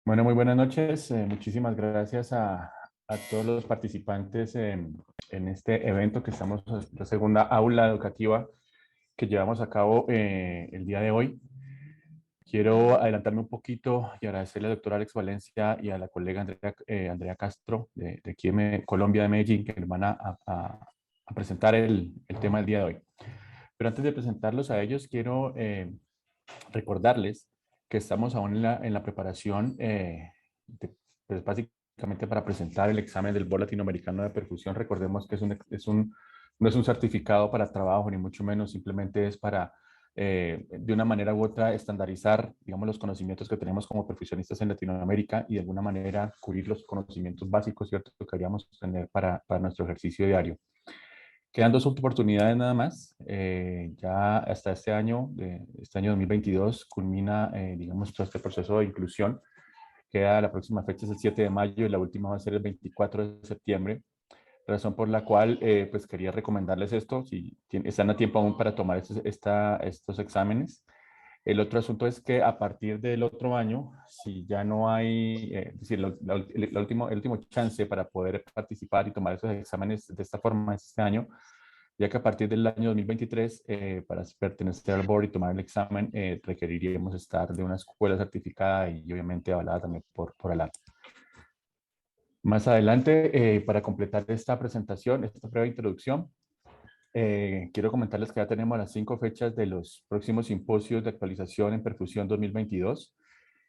Bueno, muy buenas noches. Muchísimas gracias a todos los participantes en este evento que estamos, la segunda aula educativa que llevamos a cabo el día de hoy. Quiero adelantarme un poquito y agradecerle al doctor Alex Valencia y a la colega Andrea Castro de aquí de Colombia, de Medellín, que nos van a presentar el tema del día de hoy. Pero antes de presentarlos a ellos, quiero recordarles que estamos aún en la preparación, pues básicamente para presentar el examen del Board Latinoamericano de Percusión. Recordemos que no es un certificado para trabajo, ni mucho menos, simplemente es para, de una manera u otra, estandarizar, digamos, los conocimientos que tenemos como percusionistas en Latinoamérica y de alguna manera cubrir los conocimientos básicos, ¿cierto?, que queríamos tener para nuestro ejercicio diario. Quedan dos oportunidades nada más. Ya hasta este año 2022, culmina, digamos, todo este proceso de inclusión. La próxima fecha es el 7 de mayo y la última va a ser el 24 de septiembre. Razón por la cual, pues quería recomendarles esto, si están a tiempo aún para tomar estos exámenes. El otro asunto es que a partir del otro año, si ya no hay, es decir, el último chance para poder participar y tomar esos exámenes de esta forma es este año, ya que a partir del año 2023, para pertenecer al board y tomar el examen, requeriríamos estar de una escuela certificada y obviamente avalada también por ALAP. Más adelante, para completar esta presentación, esta breve introducción, quiero comentarles que ya tenemos las 5 fechas de los próximos simposios de actualización en percusión 2022.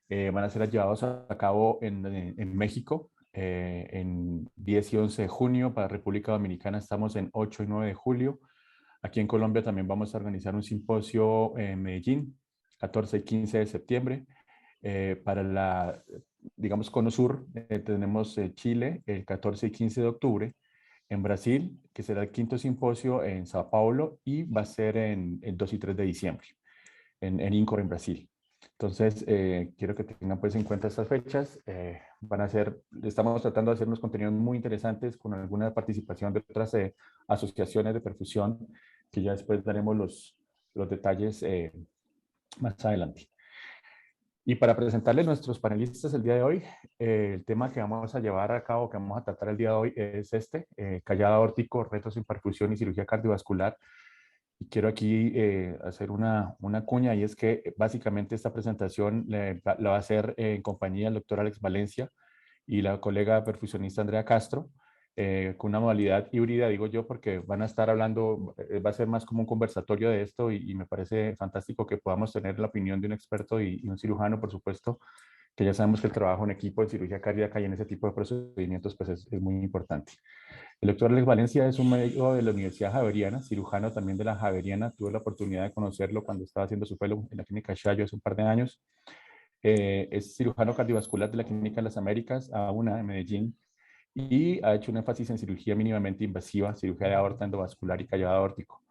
Van a ser llevados a cabo en México en 10 y 11 de junio. Para República Dominicana estamos en 8 y 9 de julio. Aquí en Colombia también vamos a organizar un simposio en Medellín, 14 y 15 de septiembre. Para digamos, Cono Sur, tenemos Chile el 14 y 15 de octubre. En Brasil, que será el quinto simposio en Sao Paulo y va a ser en el 2 y 3 de diciembre, en Incor, en Brasil. Entonces, quiero que tengan pues en cuenta estas fechas. Estamos tratando de hacer unos contenidos muy interesantes con alguna participación de otras asociaciones de perfusión, que ya después daremos los detalles más adelante. Y para presentarles nuestros panelistas el día de hoy, el tema que vamos a llevar a cabo, que vamos a tratar el día de hoy es callado aórtico, retos en perfusión y cirugía cardiovascular. Y quiero aquí hacer una cuña, y es que básicamente esta presentación la va a hacer en compañía del doctor Alex Valencia y la colega perfusionista Andrea Castro, con una modalidad híbrida, digo yo, porque van a estar hablando, va a ser más como un conversatorio de esto, y me parece fantástico que podamos tener la opinión de un experto y un cirujano, por supuesto, que ya sabemos que el trabajo en equipo en cirugía cardíaca y en ese tipo de procedimientos pues es muy importante. El doctor Alex Valencia es un médico de la Universidad Javeriana, cirujano también de la Javeriana. Tuve la oportunidad de conocerlo cuando estaba haciendo su fellow en la clínica Shayo hace un par de años. Es cirujano cardiovascular de la Clínica de las Américas, a una de Medellín, y ha hecho un énfasis en cirugía mínimamente invasiva, cirugía de aorta endovascular y callado aórtico.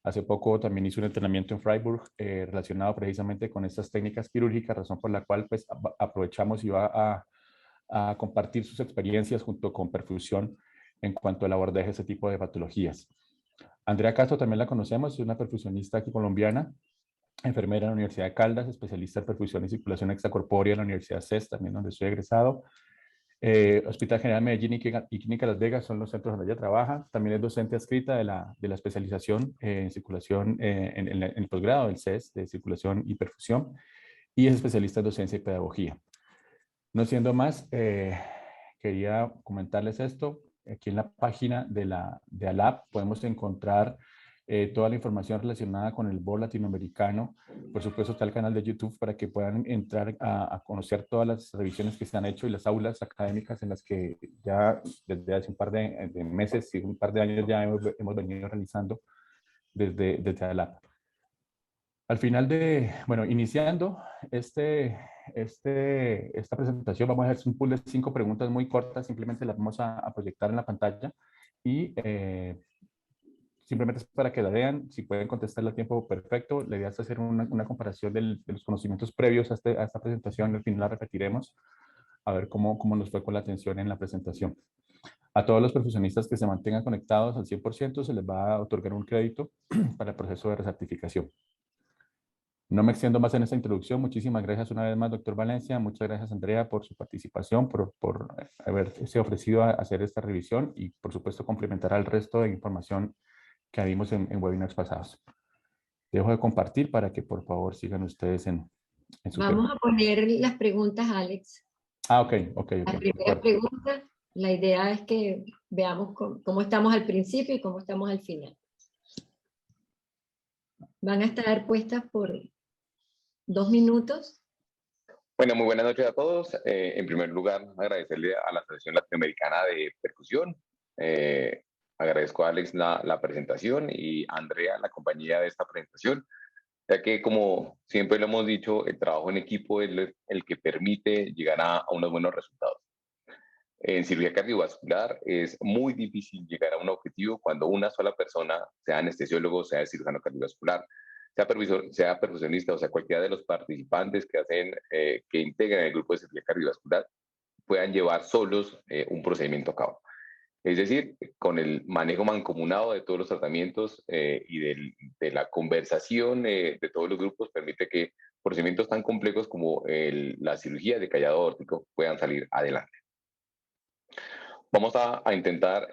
Hace poco también hizo un entrenamiento en Freiburg relacionado precisamente con estas técnicas quirúrgicas, razón por la cual pues aprovechamos y va a compartir sus experiencias junto con perfusión en cuanto al abordaje de ese tipo de patologías. Andrea Castro también la conocemos, es una perfusionista aquí colombiana, enfermera en la Universidad de Caldas, especialista en perfusión y circulación extracorpórea en la Universidad CES, también donde estoy egresado. Hospital General Medellín y Clínica Las Vegas son los centros donde ella trabaja. También es docente adscrita de la especialización en circulación, en el posgrado del CES de circulación y perfusión, y es especialista en docencia y pedagogía. No siendo más, quería comentarles esto. Aquí en la página de ALAP podemos encontrar toda la información relacionada con el board latinoamericano. Por supuesto, está el canal de YouTube para que puedan entrar a conocer todas las revisiones que se han hecho y las aulas académicas en las que ya desde hace un par de meses y un par de años ya hemos venido realizando desde ALAP. Al final bueno, iniciando esta presentación, vamos a hacer un pool de 5 preguntas muy cortas, simplemente las vamos a proyectar en la pantalla y simplemente es para que la vean. Si pueden contestarla a tiempo, perfecto. La idea es hacer una comparación de los conocimientos previos a esta presentación, al final la repetiremos, a ver cómo nos fue con la atención en la presentación. A todos los profesionistas que se mantengan conectados al 100% se les va a otorgar un crédito para el proceso de recertificación. No me extiendo más en esta introducción. Muchísimas gracias una vez más, doctor Valencia. Muchas gracias, Andrea, por su participación, por haberse ofrecido a hacer esta revisión y, por supuesto, complementar al resto de información que vimos en webinars pasados. Dejo de compartir para que, por favor, sigan ustedes en su tema. Vamos a poner las preguntas, Alex. Ah, ok, ok, ok. La De primera acuerdo. pregunta, la idea es que veamos cómo estamos al principio y cómo estamos al final. Van a estar puestas por 2 minutos. Bueno, muy buenas noches a todos. En primer lugar, agradecerle a la Asociación Latinoamericana de Percusión. Agradezco a Alex la presentación y a Andrea la compañía de esta presentación, ya que como siempre lo hemos dicho, el trabajo en equipo es el que permite llegar a unos buenos resultados. En cirugía cardiovascular es muy difícil llegar a un objetivo cuando una sola persona, sea anestesiólogo, sea cirujano cardiovascular, sea perfusionista, o sea, cualquiera de los participantes que integran el grupo de cirugía cardiovascular, puedan llevar solos un procedimiento a cabo. Es decir, con el manejo mancomunado de todos los tratamientos de la conversación de todos los grupos, permite que procedimientos tan complejos como la cirugía de callado aórtico puedan salir adelante. Vamos a intentar,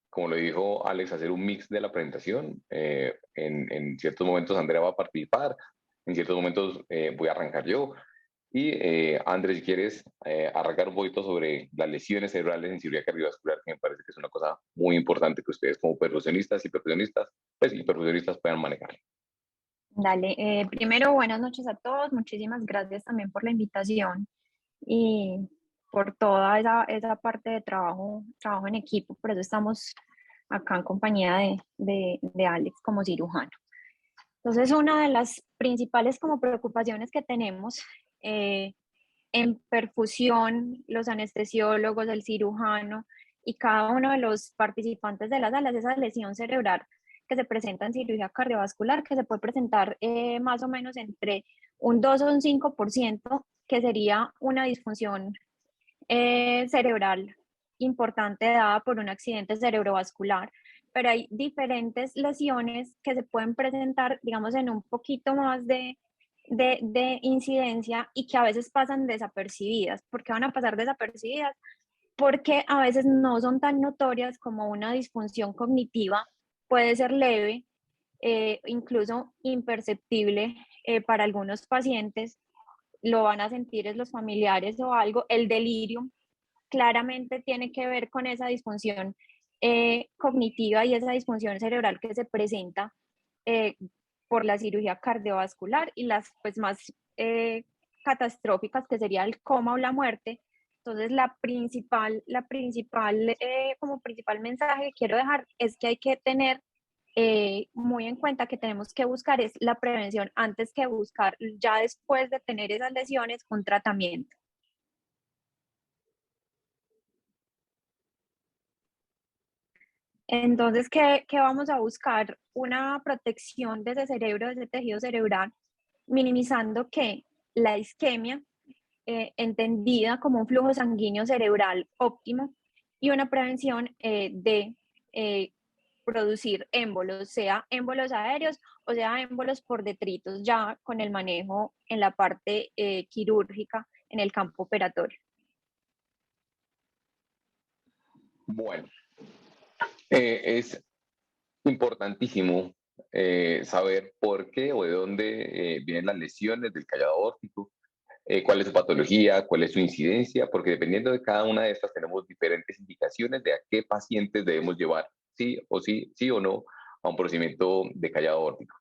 como lo dijo Alex, hacer un mix de la presentación. En ciertos momentos Andrea va a participar, en ciertos momentos voy a arrancar yo. Y Andrés, si quieres arrancar un poquito sobre las lesiones cerebrales en cirugía cardiovascular, que me parece que es una cosa muy importante que ustedes como perfusionistas y perfusionistas, pues, y perfusionistas puedan manejar. Dale, primero buenas noches a todos, muchísimas gracias también por la invitación y por toda esa parte de trabajo en equipo, por eso estamos acá en compañía de Alex como cirujano. Entonces, una de las principales como preocupaciones que tenemos en perfusión, los anestesiólogos, el cirujano y cada uno de los participantes de las salas, esa lesión cerebral que se presenta en cirugía cardiovascular, que se puede presentar más o menos entre un 2 o un 5%, que sería una disfunción cerebral importante dada por un accidente cerebrovascular, pero hay diferentes lesiones que se pueden presentar, digamos, en un poquito más de incidencia y que a veces pasan desapercibidas. ¿Por qué van a pasar desapercibidas? Porque a veces no son tan notorias como una disfunción cognitiva, puede ser leve, incluso imperceptible para algunos pacientes, lo van a sentir es los familiares o algo. El delirio claramente tiene que ver con esa disfunción cognitiva y esa disfunción cerebral que se presenta eh, por la cirugía cardiovascular y las pues más catastróficas que sería el coma o la muerte. Entonces como principal mensaje que quiero dejar es que hay que tener muy en cuenta que tenemos que buscar es la prevención antes que buscar ya después de tener esas lesiones un tratamiento. Entonces, ¿qué vamos a buscar? Una protección de ese cerebro, de ese tejido cerebral, minimizando que la isquemia, entendida como un flujo sanguíneo cerebral óptimo, y una prevención de producir émbolos, sea émbolos aéreos o sea émbolos por detritos, ya con el manejo en la parte quirúrgica, en el campo operatorio. Bueno, es importantísimo saber por qué o de dónde vienen las lesiones del callado aórtico, cuál es su patología, cuál es su incidencia, porque dependiendo de cada una de estas tenemos diferentes indicaciones de a qué pacientes debemos llevar, sí o no, a un procedimiento de callado aórtico.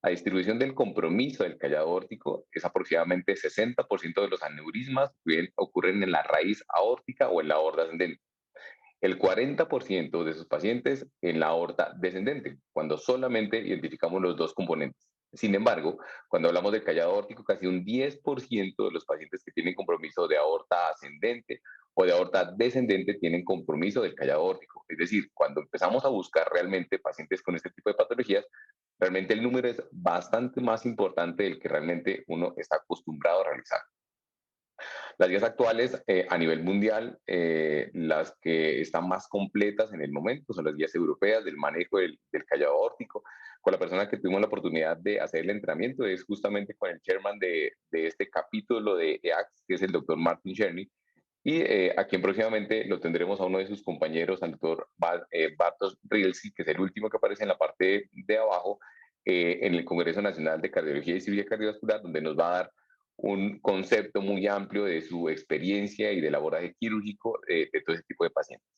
La distribución del compromiso del callado aórtico es aproximadamente 60% de los aneurismas ocurren en la raíz aórtica o en la aorta ascendente. El 40% de sus pacientes en la aorta descendente, cuando solamente identificamos los dos componentes. Sin embargo, cuando hablamos de callado aórtico, casi un 10% de los pacientes que tienen compromiso de aorta ascendente o de aorta descendente tienen compromiso del callado aórtico. Es decir, cuando empezamos a buscar realmente pacientes con este tipo de patologías, realmente el número es bastante más importante del que realmente uno está acostumbrado a realizar. Las guías actuales a nivel mundial, las que están más completas en el momento son las guías europeas del manejo del callado aórtico. Con la persona que tuvimos la oportunidad de hacer el entrenamiento es justamente con el chairman de este capítulo de EACS, que es el doctor Martin Cherny, y a quien próximamente lo tendremos a uno de sus compañeros, al doctor Bartosz Rilski, que es el último que aparece en la parte de abajo, en el Congreso Nacional de Cardiología y Cirugía Cardiovascular, donde nos va a dar un concepto muy amplio de su experiencia y del abordaje quirúrgico de todo ese tipo de pacientes.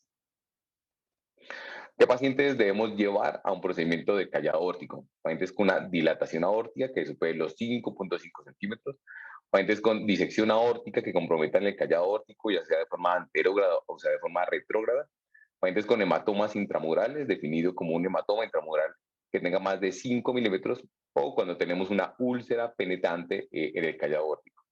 ¿Qué pacientes debemos llevar a un procedimiento de callado aórtico? Pacientes con una dilatación aórtica que supere los 5.5 centímetros, pacientes con disección aórtica que comprometan el callado aórtico, ya sea de forma anterógrada o sea de forma retrógrada, pacientes con hematomas intramurales, definido como un hematoma intramural que tenga más de 5 milímetros, o cuando tenemos una úlcera penetrante en el callado aórtico.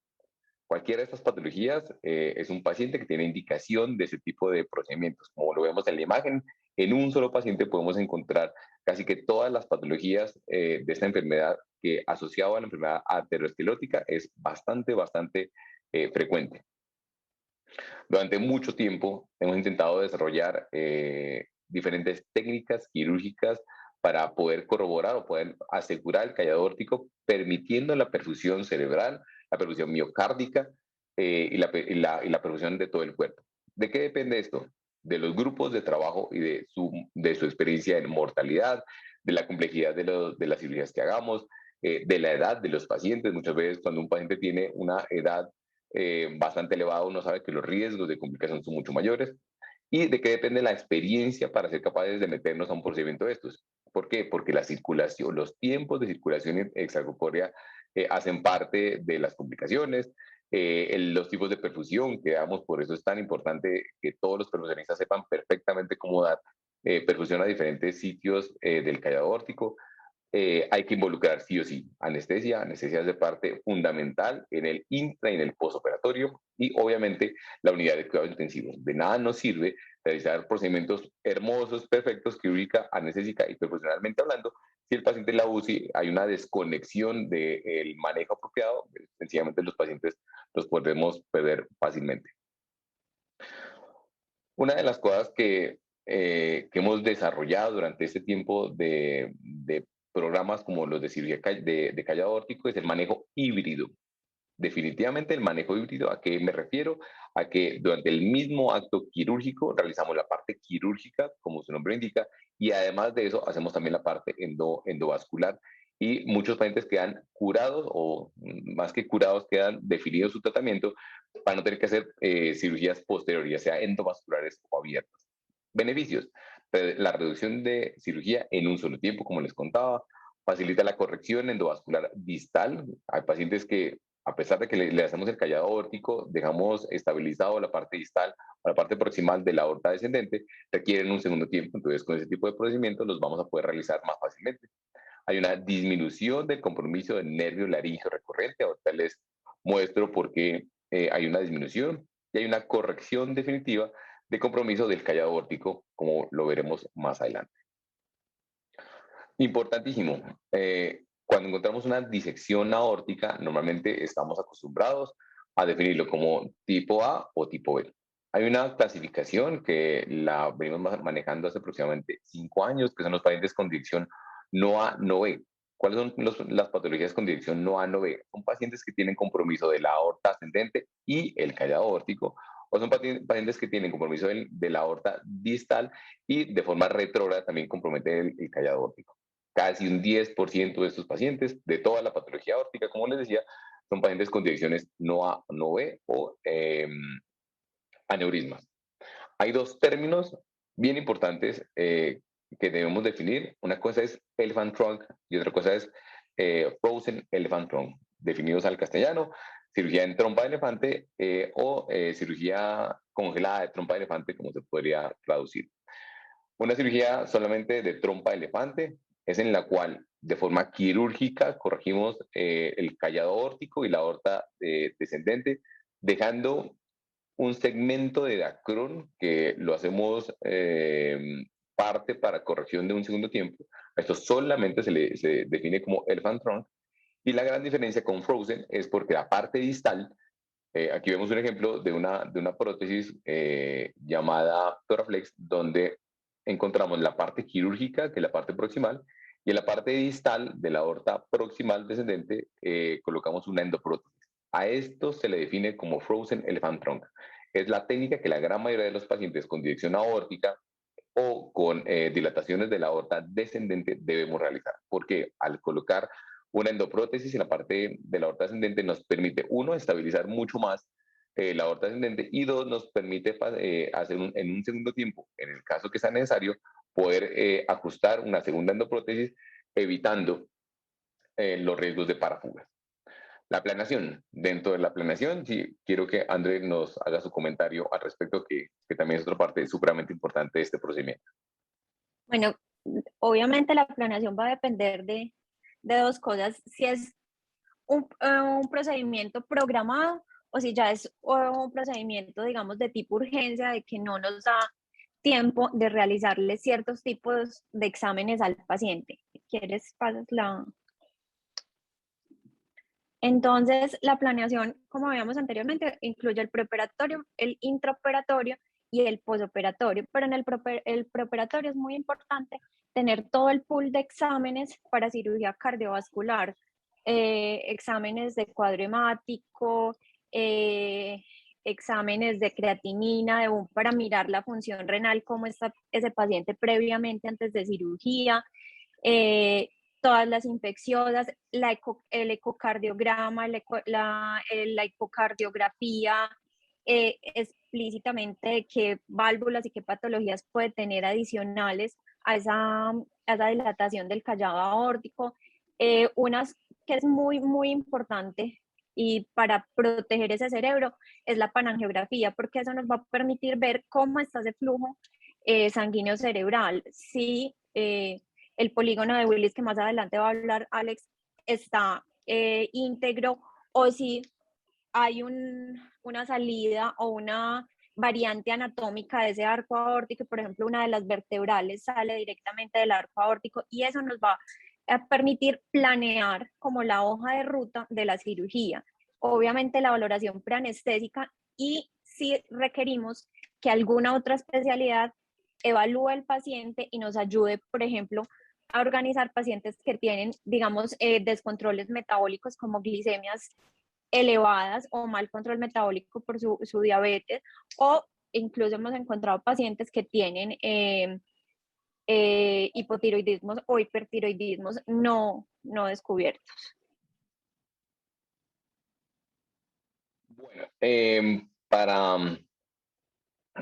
Cualquiera de estas patologías es un paciente que tiene indicación de ese tipo de procedimientos. Como lo vemos en la imagen, en un solo paciente podemos encontrar casi que todas las patologías de esta enfermedad que asociado a la enfermedad aterosclerótica es bastante frecuente. Durante mucho tiempo hemos intentado desarrollar diferentes técnicas quirúrgicas para poder corroborar o poder asegurar el callado aórtico, permitiendo la perfusión cerebral, la perfusión miocárdica y la perfusión de todo el cuerpo. ¿De qué depende esto? De los grupos de trabajo y de su experiencia en mortalidad, de la complejidad de las cirugías que hagamos, de la edad de los pacientes. Muchas veces cuando un paciente tiene una edad bastante elevada, uno sabe que los riesgos de complicación son mucho mayores. ¿Y de qué depende la experiencia para ser capaces de meternos a un procedimiento de estos? ¿Por qué? Porque la circulación, los tiempos de circulación extracorpórea hacen parte de las complicaciones, los tipos de perfusión que damos, por eso es tan importante que todos los perfusionistas sepan perfectamente cómo dar perfusión a diferentes sitios del callado aórtico. Hay que involucrar sí o sí anestesia. Anestesia es de parte fundamental en el intra y en el postoperatorio, y obviamente la unidad de cuidados intensivos. De nada nos sirve realizar procedimientos hermosos, perfectos, quirúrgica, anestésica y profesionalmente hablando, si el paciente en la UCI hay una desconexión del manejo apropiado. Sencillamente los pacientes los podemos perder fácilmente. Una de las cosas que hemos desarrollado durante este tiempo de programas como los de cirugía de callado aórtico es el manejo híbrido. Definitivamente el manejo híbrido, ¿a qué me refiero? A que durante el mismo acto quirúrgico realizamos la parte quirúrgica, como su nombre indica, y además de eso hacemos también la parte endovascular, y muchos pacientes quedan curados, o más que curados, quedan definidos su tratamiento para no tener que hacer cirugías posteriores, ya sea endovasculares o abiertas. Beneficios: la reducción de cirugía en un solo tiempo, como les contaba, facilita la corrección endovascular distal. Hay pacientes que, a pesar de que le hacemos el callado aórtico, dejamos estabilizado la parte distal o la parte proximal de la aorta descendente, requieren un segundo tiempo. Entonces, con ese tipo de procedimientos los vamos a poder realizar más fácilmente. Hay una disminución del compromiso del nervio laríngeo recurrente. Ahorita les muestro por qué hay una disminución, y hay una corrección definitiva de compromiso del callado aórtico, como lo veremos más adelante. Importantísimo, cuando encontramos una disección aórtica, normalmente estamos acostumbrados a definirlo como tipo A o tipo B. Hay una clasificación que la venimos manejando hace aproximadamente 5 años, que son los pacientes con dirección no A, no B. ¿Cuáles son las patologías con dirección no A, no B? Son pacientes que tienen compromiso de la aorta ascendente y el callado aórtico, o son pacientes que tienen compromiso de la aorta distal y de forma retrógrada también compromete el callado aórtico. Casi un 10% de estos pacientes, de toda la patología aórtica, como les decía, son pacientes con direcciones no A, no B o aneurismas. Hay dos términos bien importantes que debemos definir. Una cosa es elephant trunk y otra cosa es frozen elephant trunk, definidos al castellano: cirugía en trompa de elefante o cirugía congelada de trompa de elefante, como se podría traducir. Una cirugía solamente de trompa de elefante es en la cual de forma quirúrgica corregimos el callado aórtico y la aorta descendente, dejando un segmento de dacrón que lo hacemos parte para corrección de un segundo tiempo. Esto solamente se define como elephant trunk, y la gran diferencia con frozen es porque la parte distal Aquí vemos un ejemplo de una prótesis llamada Toraflex, donde encontramos la parte quirúrgica, que es la parte proximal, y en la parte distal de la aorta proximal descendente colocamos una endoprótesis. A esto se le define como Frozen Elephant Trunk. Es la técnica que la gran mayoría de los pacientes con dirección aórtica o con dilataciones de la aorta descendente debemos realizar. Porque al colocar una endoprótesis en la parte de la aorta ascendente nos permite, uno, estabilizar mucho más la aorta ascendente y dos, nos permite hacer en un segundo tiempo, en el caso que sea necesario, poder ajustar una segunda endoprótesis evitando los riesgos de parafuga. La planeación. Dentro de la planeación, sí, quiero que André nos haga su comentario al respecto, que también es otra parte supremamente importante de este procedimiento. Bueno, obviamente la planeación va a depender de dos cosas. Si es un procedimiento programado o si ya es un procedimiento, digamos, de tipo urgencia, de que no nos da tiempo de realizarle ciertos tipos de exámenes al paciente. ¿Quieres pasas la...? Entonces, la planeación, como habíamos anteriormente, incluye el preoperatorio, el intraoperatorio y el posoperatorio, pero en el preoperatorio es muy importante tener todo el pool de exámenes para cirugía cardiovascular, exámenes de cuadro hemático, exámenes de creatinina, para mirar la función renal, cómo está ese paciente previamente antes de cirugía, todas las infecciosas, el ecocardiograma, la ecocardiografía, explícitamente de qué válvulas y qué patologías puede tener adicionales a esa dilatación del callado aórtico. Unas que es muy, muy importante y para proteger ese cerebro es la panangiografía, porque eso nos va a permitir ver cómo está ese flujo sanguíneo cerebral. Si el polígono de Willis, que más adelante va a hablar Alex, está íntegro, o si hay una salida o una variante anatómica de ese arco aórtico, por ejemplo, una de las vertebrales sale directamente del arco aórtico, y eso nos va a permitir planear como la hoja de ruta de la cirugía. Obviamente la valoración preanestésica, y si requerimos que alguna otra especialidad evalúe al paciente y nos ayude, por ejemplo, a organizar pacientes que tienen, digamos, descontroles metabólicos como glicemias elevadas o mal control metabólico por su diabetes, o incluso hemos encontrado pacientes que tienen hipotiroidismos o hipertiroidismos no descubiertos. Bueno, para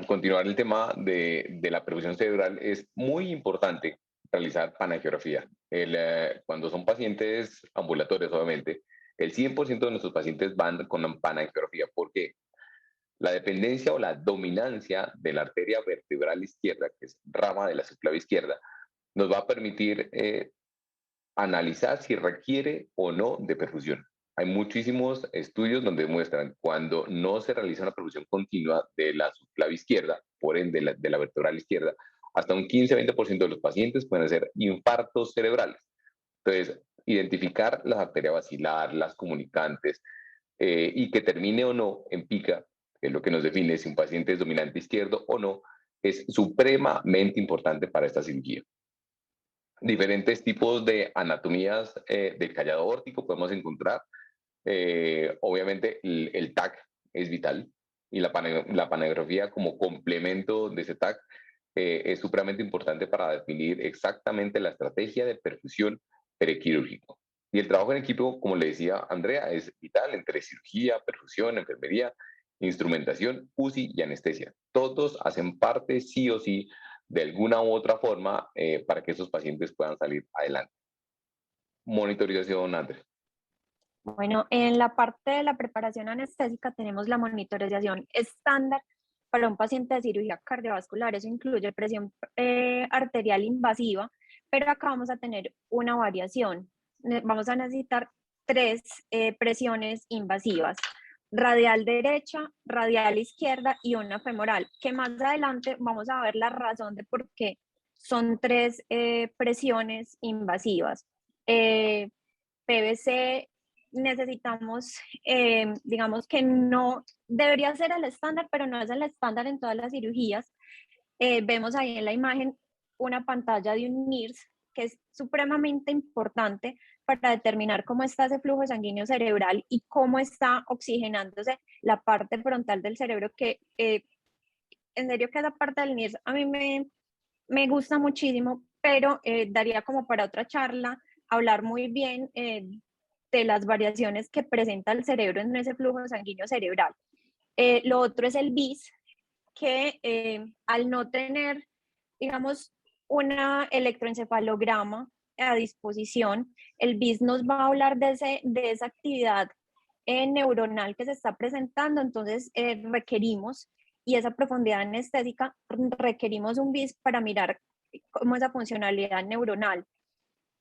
continuar el tema de la perfusión cerebral, es muy importante realizar panangiografía. Cuando son pacientes ambulatorios, obviamente, el 100% de nuestros pacientes van con panangiografía, porque la dependencia o la dominancia de la arteria vertebral izquierda, que es rama de la subclavia izquierda, nos va a permitir analizar si requiere o no de perfusión. Hay muchísimos estudios donde demuestran cuando no se realiza una perfusión continua de la subclavia izquierda, por ende de la vertebral izquierda, hasta un 15-20% de los pacientes pueden hacer infartos cerebrales. Entonces, identificar la arteria basilar, las comunicantes, y que termine o no en pica, que es lo que nos define si un paciente es dominante izquierdo o no, es supremamente importante para esta cirugía. Diferentes tipos de anatomías del callado aórtico podemos encontrar. Obviamente el TAC es vital, y la panangiografía como complemento de ese TAC es supremamente importante para definir exactamente la estrategia de perfusión periquirúrgico. Y el trabajo en equipo, como le decía Andrea, es vital entre cirugía, perfusión, enfermería, instrumentación, UCI y anestesia. Todos hacen parte sí o sí de alguna u otra forma para que esos pacientes puedan salir adelante. Monitorización, Andrea. Bueno, en la parte de la preparación anestésica tenemos la monitorización estándar para un paciente de cirugía cardiovascular. Eso incluye presión arterial invasiva, pero acá vamos a tener una variación. Vamos a necesitar 3 presiones invasivas: radial derecha, radial izquierda y una femoral, que más adelante vamos a ver la razón de por qué son 3 presiones invasivas. PVC, necesitamos, digamos que no debería ser el estándar, pero no es el estándar en todas las cirugías. Vemos ahí en la imagen una pantalla de un NIRS que es supremamente importante para determinar cómo está ese flujo sanguíneo cerebral y cómo está oxigenándose la parte frontal del cerebro, que en serio que esa parte del NIRS a mí me gusta muchísimo, pero daría como para otra charla hablar muy bien de las variaciones que presenta el cerebro en ese flujo sanguíneo cerebral. Lo otro es el BIS, que al no tener, digamos, una electroencefalograma a disposición, el BIS nos va a hablar de esa actividad neuronal que se está presentando, entonces requerimos, y esa profundidad anestésica, requerimos un BIS para mirar cómo esa funcionalidad neuronal.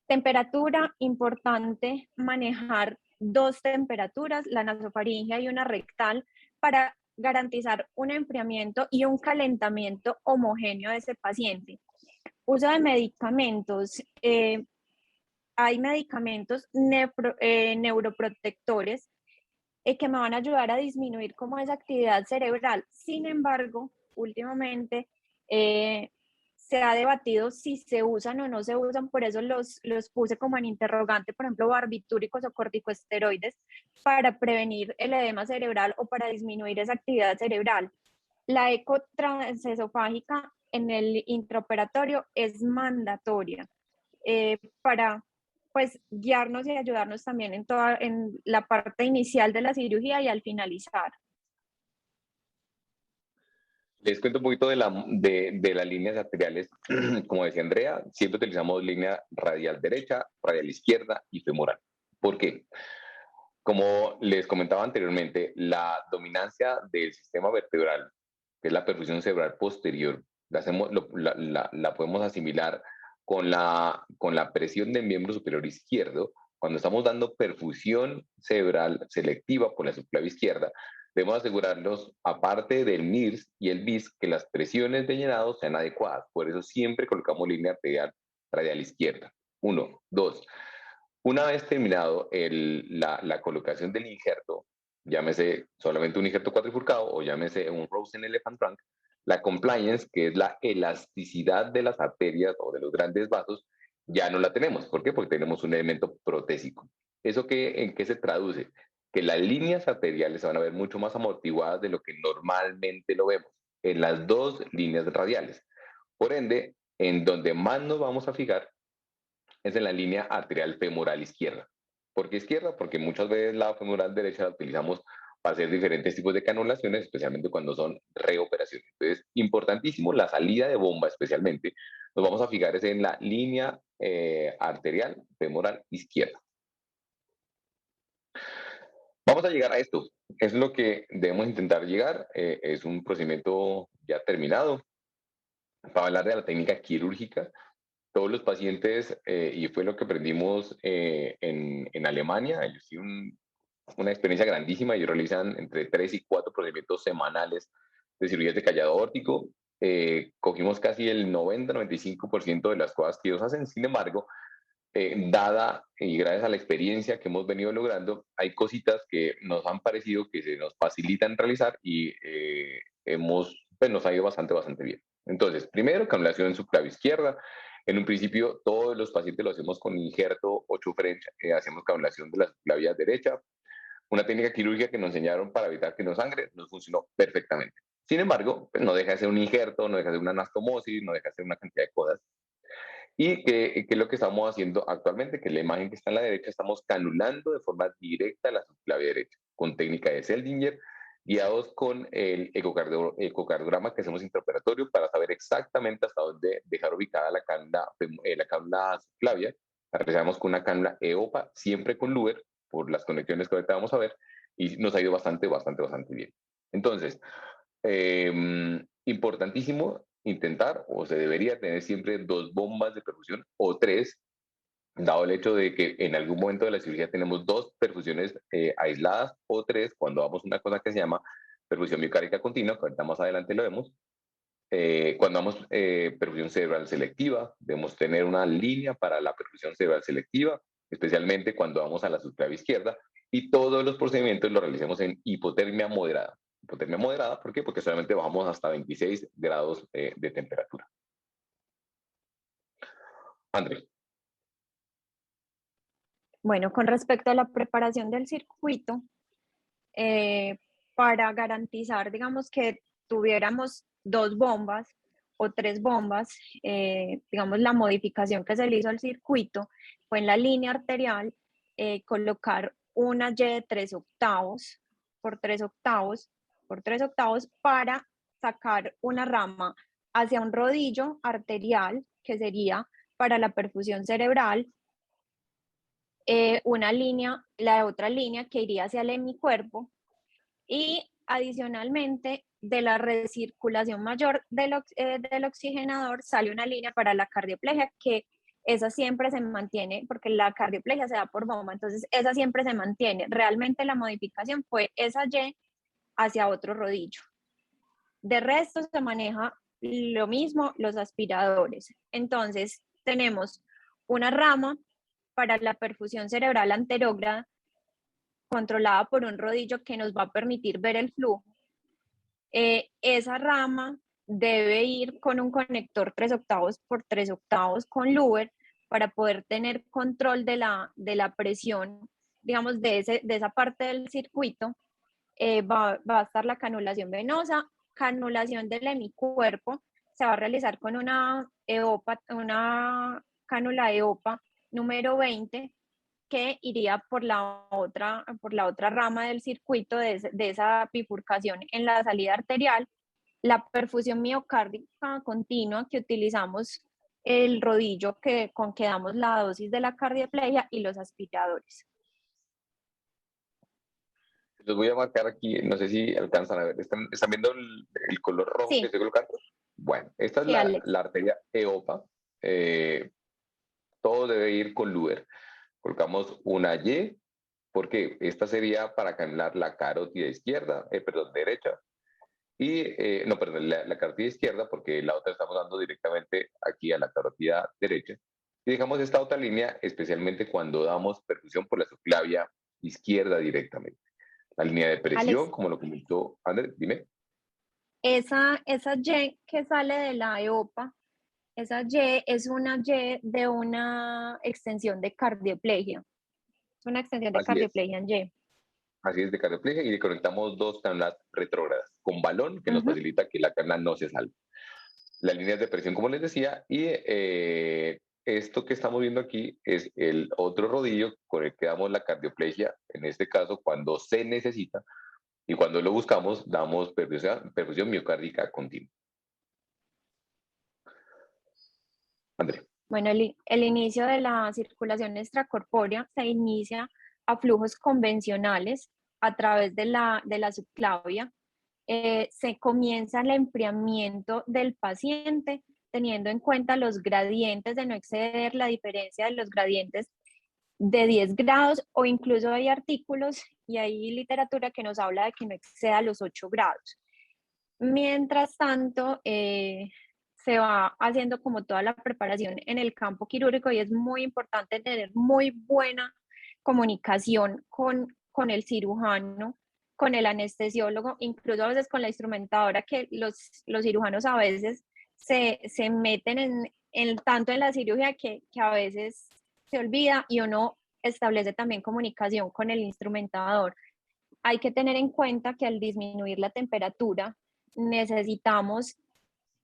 Temperatura, importante manejar dos temperaturas, la nasofaringea y una rectal, para garantizar un enfriamiento y un calentamiento homogéneo de ese paciente. Uso de medicamentos. Hay medicamentos neuroprotectores que me van a ayudar a disminuir como esa actividad cerebral. Sin embargo, últimamente se ha debatido si se usan o no se usan, por eso los puse como en interrogante, por ejemplo, barbitúricos o corticosteroides para prevenir el edema cerebral o para disminuir esa actividad cerebral. La eco transesofágica en el intraoperatorio es mandatoria para pues guiarnos y ayudarnos también en la parte inicial de la cirugía y al finalizar. Les cuento un poquito de las líneas arteriales. Como decía Andrea, siempre utilizamos línea radial derecha, radial izquierda y femoral. ¿Por qué? Como les comentaba anteriormente, la dominancia del sistema vertebral, que es la perfusión cerebral posterior, la podemos asimilar con la presión del miembro superior izquierdo. Cuando estamos dando perfusión cerebral selectiva por la subclavia izquierda, debemos asegurarnos, aparte del NIRS y el BIS, que las presiones de llenado sean adecuadas. Por eso siempre colocamos línea arterial radial izquierda. 1, 2. Una vez terminado la colocación del injerto, llámese solamente un injerto cuadrifurcado o llámese un Rosen Elephant Trunk, la compliance, que es la elasticidad de las arterias o de los grandes vasos, ya no la tenemos. ¿Por qué? Porque tenemos un elemento protésico. ¿Eso en qué se traduce? Que las líneas arteriales se van a ver mucho más amortiguadas de lo que normalmente lo vemos en las dos líneas radiales. Por ende, en donde más nos vamos a fijar es en la línea arterial femoral izquierda. ¿Por qué izquierda? Porque muchas veces la femoral derecha la utilizamos para hacer diferentes tipos de canulaciones, especialmente cuando son reoperaciones. Entonces, importantísimo, la salida de bomba especialmente, nos vamos a fijar es en la línea arterial femoral izquierda. Vamos a llegar a esto. Es lo que debemos intentar llegar. Es un procedimiento ya terminado. Para hablar de la técnica quirúrgica, todos los pacientes, y fue lo que aprendimos en Alemania, ellos tienen una experiencia grandísima, ellos realizan entre 3 y 4 procedimientos semanales de cirugías de callado aórtico. Cogimos casi el 90-95% de las cosas que ellos hacen. Sin embargo, dada y gracias a la experiencia que hemos venido logrando, hay cositas que nos han parecido que se nos facilitan realizar y pues nos ha ido bastante bien. Entonces, primero, canulación en subclavia izquierda. En un principio, todos los pacientes lo hacemos con injerto 8 French, hacemos canulación de la subclavia derecha. Una técnica quirúrgica que nos enseñaron para evitar que nos sangre, nos funcionó perfectamente. Sin embargo, pues no deja de ser un injerto, no deja de ser una anastomosis, no deja de ser una cantidad de cosas. Y que es lo que estamos haciendo actualmente, que la imagen que está en la derecha, estamos canulando de forma directa la subclavia derecha, con técnica de Seldinger, guiados con el ecocardiograma que hacemos intraoperatorio para saber exactamente hasta dónde dejar ubicada la cánula subclavia. La realizamos con una cánula EOPA, siempre con Luer, por las conexiones que ahorita vamos a ver, y nos ha ido bastante bien. Entonces, importantísimo intentar, o se debería tener siempre 2 bombas de perfusión o 3, dado el hecho de que en algún momento de la cirugía tenemos 2 perfusiones aisladas o 3 cuando damos una cosa que se llama perfusión miocárdica continua, que ahorita más adelante lo vemos. Cuando damos perfusión cerebral selectiva, debemos tener una línea para la perfusión cerebral selectiva, especialmente cuando vamos a la subclavia izquierda, y todos los procedimientos los realicemos en hipotermia moderada. Hipotermia moderada, ¿por qué? Porque solamente bajamos hasta 26 grados de temperatura. André. Bueno, con respecto a la preparación del circuito, para garantizar, digamos, que tuviéramos 2 bombas o 3 bombas, digamos, la modificación que se le hizo al circuito fue en la línea arterial colocar una Y de 3/8 por 3/8 por 3/8 para sacar una rama hacia un rodillo arterial, que sería para la perfusión cerebral, una línea, la otra línea que iría hacia el hemicuerpo, y adicionalmente de la recirculación mayor del oxigenador sale una línea para la cardioplegia, que esa siempre se mantiene, porque la cardioplegia se da por bomba, entonces esa siempre se mantiene. Realmente la modificación fue esa Y hacia otro rodillo. De resto se maneja lo mismo los aspiradores. Entonces tenemos una rama para la perfusión cerebral anterógrada controlada por un rodillo que nos va a permitir ver el flujo. Esa rama debe ir con un conector 3/8 por 3/8 con Luber para poder tener control de la presión, digamos, de esa parte del circuito. Va a estar la canulación venosa, canulación del hemicuerpo, se va a realizar con una EOPA, una cánula EOPA número 20, que iría por la otra rama del circuito de esa bifurcación en la salida arterial. La perfusión miocárdica continua, que utilizamos el rodillo con que damos la dosis de la cardioplegia, y los aspiradores. Los voy a marcar aquí, no sé si alcanzan a ver. ¿Están viendo el color rojo Sí. que estoy colocando? Bueno, esta es Sí, la arteria EOPA. Todo debe ir con Luber. Colocamos una Y, porque esta sería para canular la carótida izquierda, derecha. Y, no, perdón, la carótida izquierda, porque la otra estamos dando directamente aquí a la carótida derecha. Y dejamos esta otra línea, especialmente cuando damos perfusión por la subclavia izquierda directamente. La línea de presión, Alex, como lo comentó Andrés, dime. esa Y que sale de la EOPA, esa Y es una Y de una extensión de cardioplegia. Es una extensión de Así es. cardioplegia en Y. Así es, de cardioplegia, y le conectamos 2 cánulas retrógradas con balón que nos facilita que la cánula no se salga. Las líneas de presión, como les decía, y esto que estamos viendo aquí es el otro rodillo con el que damos la cardioplegia, en este caso cuando se necesita, y cuando lo buscamos damos perfusión miocárdica continua. André. Bueno, el inicio de la circulación extracorpórea se inicia a flujos convencionales a través de la subclavia. Se comienza el enfriamiento del paciente teniendo en cuenta los gradientes, de no exceder la diferencia de los gradientes de 10 grados, o incluso hay artículos y hay literatura que nos habla de que no exceda los 8 grados. Mientras tanto, se va haciendo como toda la preparación en el campo quirúrgico, y es muy importante tener muy buena comunicación con el cirujano, con el anestesiólogo, incluso a veces con la instrumentadora, que los cirujanos a veces se meten tanto en la cirugía que a veces se olvida, y uno establece también comunicación con el instrumentador. Hay que tener en cuenta que al disminuir la temperatura necesitamos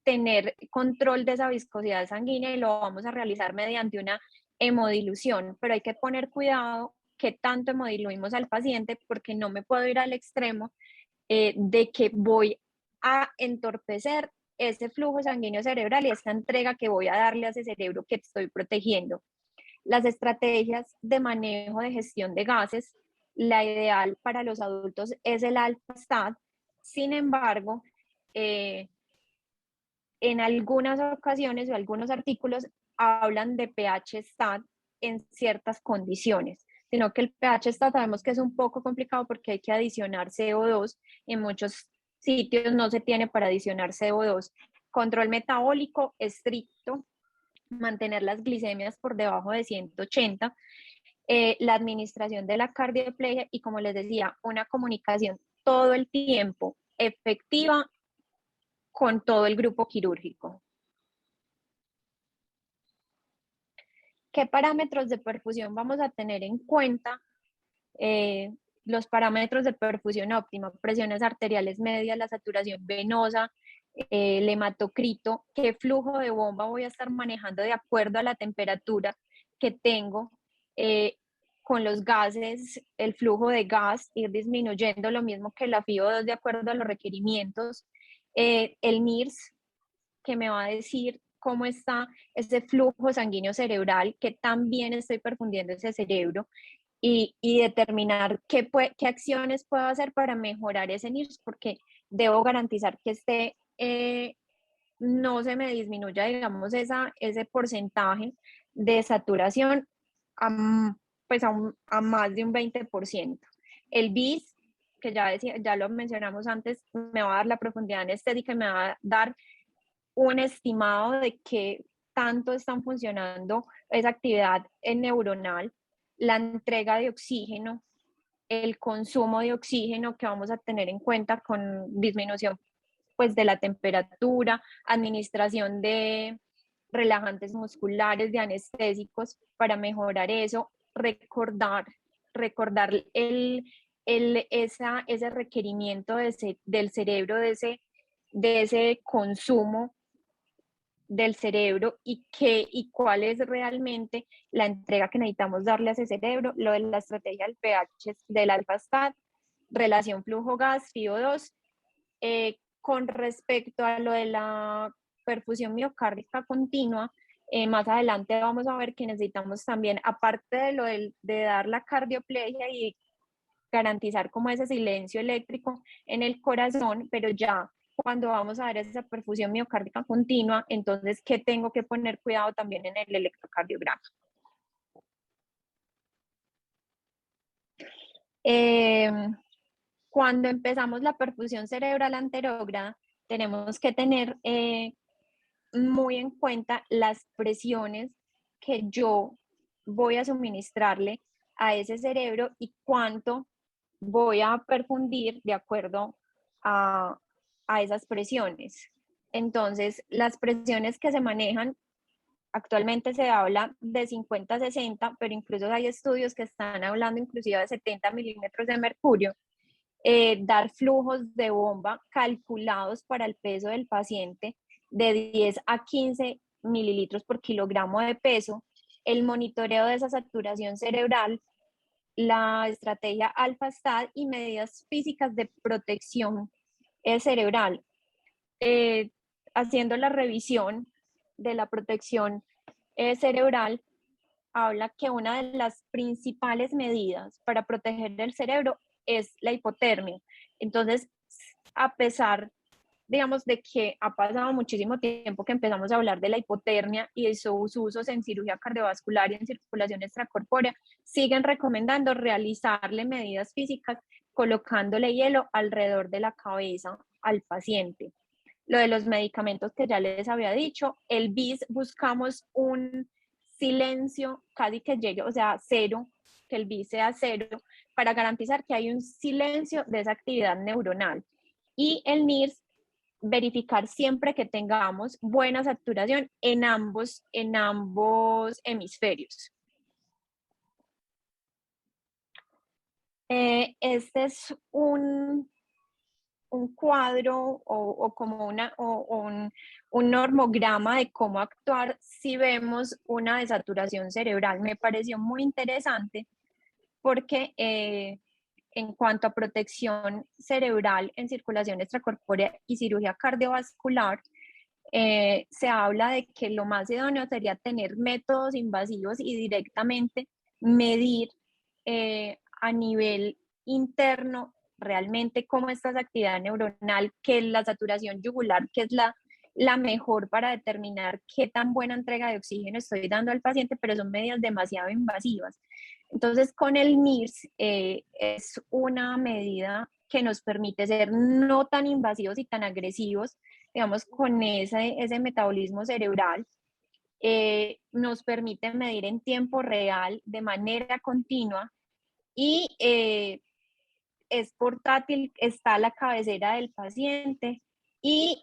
tener control de esa viscosidad sanguínea, y lo vamos a realizar mediante una hemodilución, pero hay que poner cuidado que tanto hemodiluimos al paciente, porque no me puedo ir al extremo de que voy a entorpecer ese flujo sanguíneo cerebral y esta entrega que voy a darle a ese cerebro que estoy protegiendo. Las estrategias de manejo de gestión de gases, la ideal para los adultos es el alfa-stat. Sin embargo, en algunas ocasiones o algunos artículos hablan de pH-stat en ciertas condiciones, sino que el pH-stat sabemos que es un poco complicado porque hay que adicionar CO2. En muchos sitios no se tiene para adicionar CO2. Control metabólico estricto, mantener las glicemias por debajo de 180. la administración de la cardioplegia y, como les decía, una comunicación todo el tiempo efectiva con todo el grupo quirúrgico. ¿Qué parámetros de perfusión vamos a tener en cuenta? Los parámetros de perfusión óptima: presiones arteriales medias, la saturación venosa, el hematocrito, qué flujo de bomba voy a estar manejando de acuerdo a la temperatura que tengo, con los gases, el flujo de gas, ir disminuyendo lo mismo que la FiO2 de acuerdo a los requerimientos, el NIRS, que me va a decir cómo está ese flujo sanguíneo cerebral, que también estoy perfundiendo ese cerebro, y determinar qué acciones puedo hacer para mejorar ese NIRS, porque debo garantizar que no se me disminuya, digamos, ese porcentaje de saturación pues a más de un 20%. El BIS, que ya lo mencionamos antes, me va a dar la profundidad anestésica y me va a dar un estimado de qué tanto están funcionando esa actividad neuronal, la entrega de oxígeno, el consumo de oxígeno que vamos a tener en cuenta con disminución pues de la temperatura, administración de relajantes musculares, de anestésicos para mejorar eso, recordar ese requerimiento del cerebro, de ese consumo del cerebro y cuál es realmente la entrega que necesitamos darle a ese cerebro, lo de la estrategia del pH del alfa-stat, relación flujo-gas, FiO2. Con respecto a lo de la perfusión miocárdica continua, más adelante vamos a ver que necesitamos también, aparte de lo de dar la cardioplegia y garantizar como ese silencio eléctrico en el corazón, pero ya cuando vamos a ver esa perfusión miocárdica continua, entonces, ¿qué tengo que poner cuidado también en el electrocardiograma? Cuando empezamos la perfusión cerebral anterógrada, tenemos que tener muy en cuenta las presiones que yo voy a suministrarle a ese cerebro y cuánto voy a perfundir de acuerdo a esas presiones. Entonces, las presiones que se manejan, actualmente se habla de 50 a 60, pero incluso hay estudios que están hablando inclusive de 70 milímetros de mercurio. Dar flujos de bomba calculados para el peso del paciente de 10 a 15 mililitros por kilogramo de peso, el monitoreo de esa saturación cerebral, la estrategia alfa-stat y medidas físicas de protección cerebral. Haciendo la revisión de la protección cerebral, habla que una de las principales medidas para proteger el cerebro es la hipotermia. Entonces, a pesar, digamos, de que ha pasado muchísimo tiempo que empezamos a hablar de la hipotermia y de sus usos en cirugía cardiovascular y en circulación extracorpórea, siguen recomendando realizarle medidas físicas colocándole hielo alrededor de la cabeza al paciente. Lo de los medicamentos que ya les había dicho, el BIS buscamos un silencio casi que llegue, o sea, cero, que el BIS sea cero, para garantizar que hay un silencio de esa actividad neuronal. Y el NIRS, verificar siempre que tengamos buena saturación en ambos hemisferios. Este es un cuadro o como un normograma de cómo actuar si vemos una desaturación cerebral. Me pareció muy interesante porque en cuanto a protección cerebral en circulación extracorpórea y cirugía cardiovascular, se habla de que lo más idóneo sería tener métodos invasivos y directamente medir a nivel interno realmente cómo está esa actividad neuronal, que la saturación yugular, que es la mejor para determinar qué tan buena entrega de oxígeno estoy dando al paciente, pero son medidas demasiado invasivas. Entonces, con el NIRS es una medida que nos permite ser no tan invasivos y tan agresivos, digamos, con ese metabolismo cerebral. nos permite medir en tiempo real, de manera continua, y es portátil, está a la cabecera del paciente y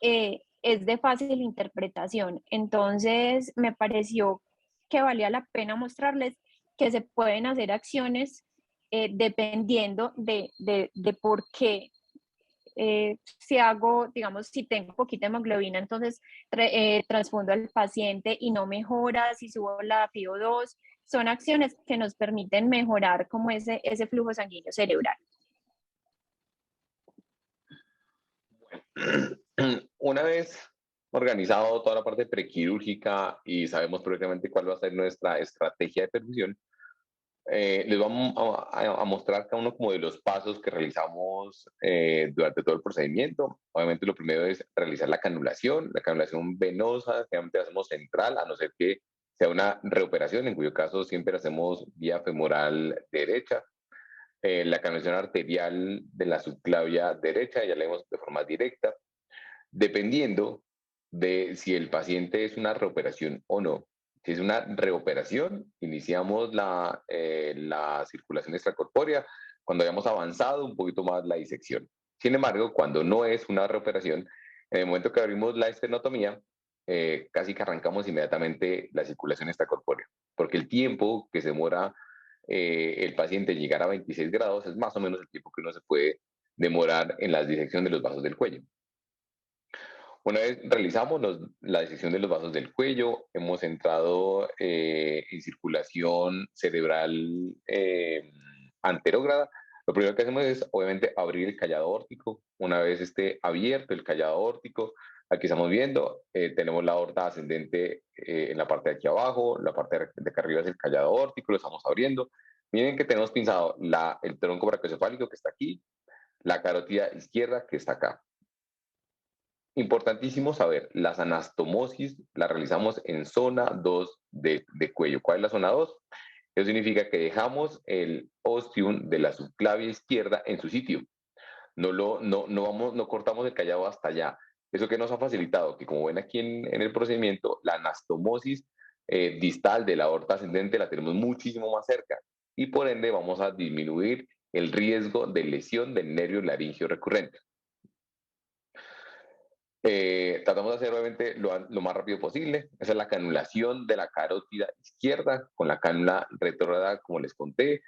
es de fácil interpretación. Entonces, me pareció que valía la pena mostrarles que se pueden hacer acciones dependiendo de por qué. Si hago, digamos, si tengo poquita hemoglobina, entonces transfundo al paciente y no mejora, si subo la FiO2, son acciones que nos permiten mejorar como ese flujo sanguíneo cerebral. Una vez organizado toda la parte prequirúrgica y sabemos perfectamente cuál va a ser nuestra estrategia de perfusión, les vamos a mostrar cada uno como de los pasos que realizamos durante todo el procedimiento. Obviamente lo primero es realizar la canulación venosa, generalmente la hacemos central, a no ser que sea una reoperación, en cuyo caso siempre la hacemos vía femoral derecha. La canulación arterial de la subclavia derecha, ya la vemos de forma directa, dependiendo de si el paciente es una reoperación o no. Si es una reoperación, iniciamos la circulación extracorpórea cuando hayamos avanzado un poquito más la disección. Sin embargo, cuando no es una reoperación, en el momento que abrimos la estenotomía, casi que arrancamos inmediatamente la circulación extracorpórea, porque el tiempo que se demora el paciente en llegar a 26 grados es más o menos el tiempo que uno se puede demorar en la disección de los vasos del cuello. Una vez realizamos la disección de los vasos del cuello, hemos entrado en circulación cerebral anterógrada. Lo primero que hacemos es, obviamente, abrir el callado aórtico. Una vez esté abierto el callado aórtico, aquí estamos viendo, tenemos la aorta ascendente en la parte de aquí abajo, la parte de acá arriba es el callado aórtico, lo estamos abriendo. Miren que tenemos pinzado el tronco brachiocefálico que está aquí, la carótida izquierda que está acá. Importantísimo saber, las anastomosis las realizamos en zona 2 de cuello. ¿Cuál es la zona 2? Eso significa que dejamos el ostium de la subclavia izquierda en su sitio. No cortamos el callado hasta allá. Eso que nos ha facilitado, que como ven aquí en el procedimiento, la anastomosis distal de la aorta ascendente la tenemos muchísimo más cerca y por ende vamos a disminuir el riesgo de lesión del nervio laringio recurrente. Tratamos de hacer obviamente lo más rápido posible. Esa es la canulación de la carótida izquierda con la cánula retrógrada, como les conté.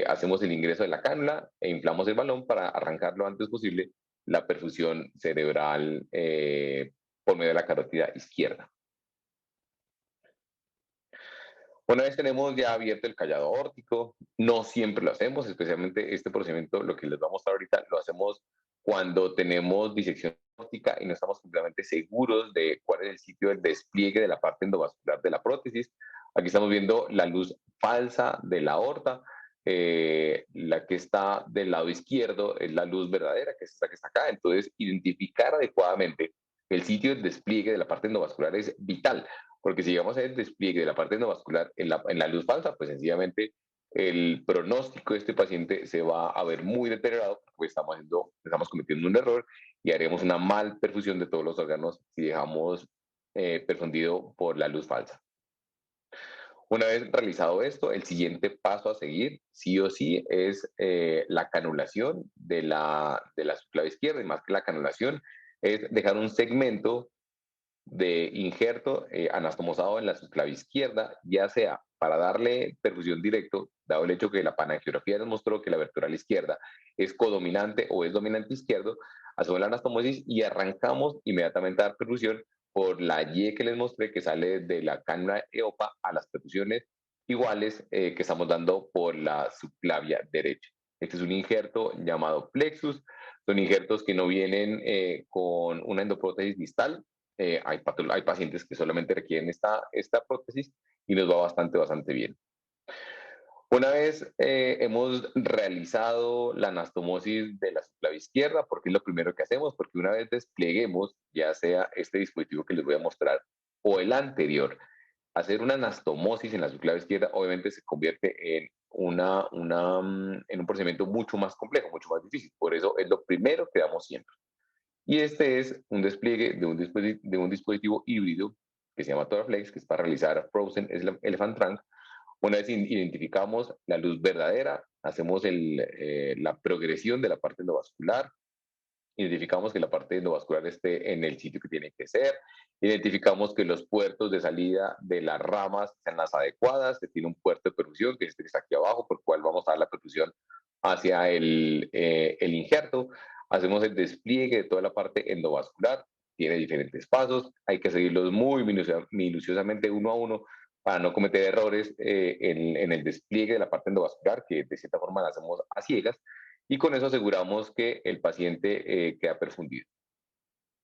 Hacemos el ingreso de la cánula e inflamos el balón para arrancar lo antes posible la perfusión cerebral por medio de la carótida izquierda. Una vez tenemos ya abierto el callado aórtico, no siempre lo hacemos, especialmente este procedimiento, lo que les voy a mostrar ahorita, lo hacemos cuando tenemos disección aórtica y no estamos completamente seguros de cuál es el sitio del despliegue de la parte endovascular de la prótesis. Aquí estamos viendo la luz falsa de la aorta, la que está del lado izquierdo es la luz verdadera, que es esta que está acá. Entonces, identificar adecuadamente el sitio del despliegue de la parte endovascular es vital, porque si llegamos a el despliegue de la parte endovascular en la luz falsa, pues sencillamente el pronóstico de este paciente se va a ver muy deteriorado, porque estamos cometiendo un error y haremos una mal perfusión de todos los órganos si dejamos perfundido por la luz falsa. Una vez realizado esto, el siguiente paso a seguir, sí o sí, es la canulación de la subclavia izquierda, y más que la canulación, es dejar un segmento de injerto anastomosado en la subclavia izquierda, ya sea para darle perfusión directo, dado el hecho que la panangiografía nos mostró que la vertebral izquierda es codominante o es dominante izquierdo, hacemos la anastomosis y arrancamos inmediatamente a dar perfusión por la Y que les mostré, que sale de la cánula EOPA a las perfusiones iguales que estamos dando por la subclavia derecha. Este es un injerto llamado plexus, son injertos que no vienen con una endoprótesis distal. Hay pacientes que solamente requieren esta prótesis y nos va bastante bien. Una vez hemos realizado la anastomosis de la subclavia izquierda, porque es lo primero que hacemos, porque una vez desplieguemos, ya sea este dispositivo que les voy a mostrar o el anterior, hacer una anastomosis en la subclavia izquierda obviamente se convierte en en un procedimiento mucho más complejo, mucho más difícil. Por eso es lo primero que damos siempre. Y este es un despliegue de un dispositivo híbrido que se llama Toraflex, que es para realizar Frozen Elephant Trunk. Una vez identificamos la luz verdadera, hacemos la progresión de la parte endovascular, identificamos que la parte endovascular esté en el sitio que tiene que ser, identificamos que los puertos de salida de las ramas sean las adecuadas, se tiene un puerto de perfusión, que es este que está aquí abajo, por el cual vamos a dar la perfusión hacia el injerto, hacemos el despliegue de toda la parte endovascular, tiene diferentes pasos, hay que seguirlos muy minuciosamente uno a uno para no cometer errores en el despliegue de la parte endovascular, que de cierta forma la hacemos a ciegas, y con eso aseguramos que el paciente queda perfundido.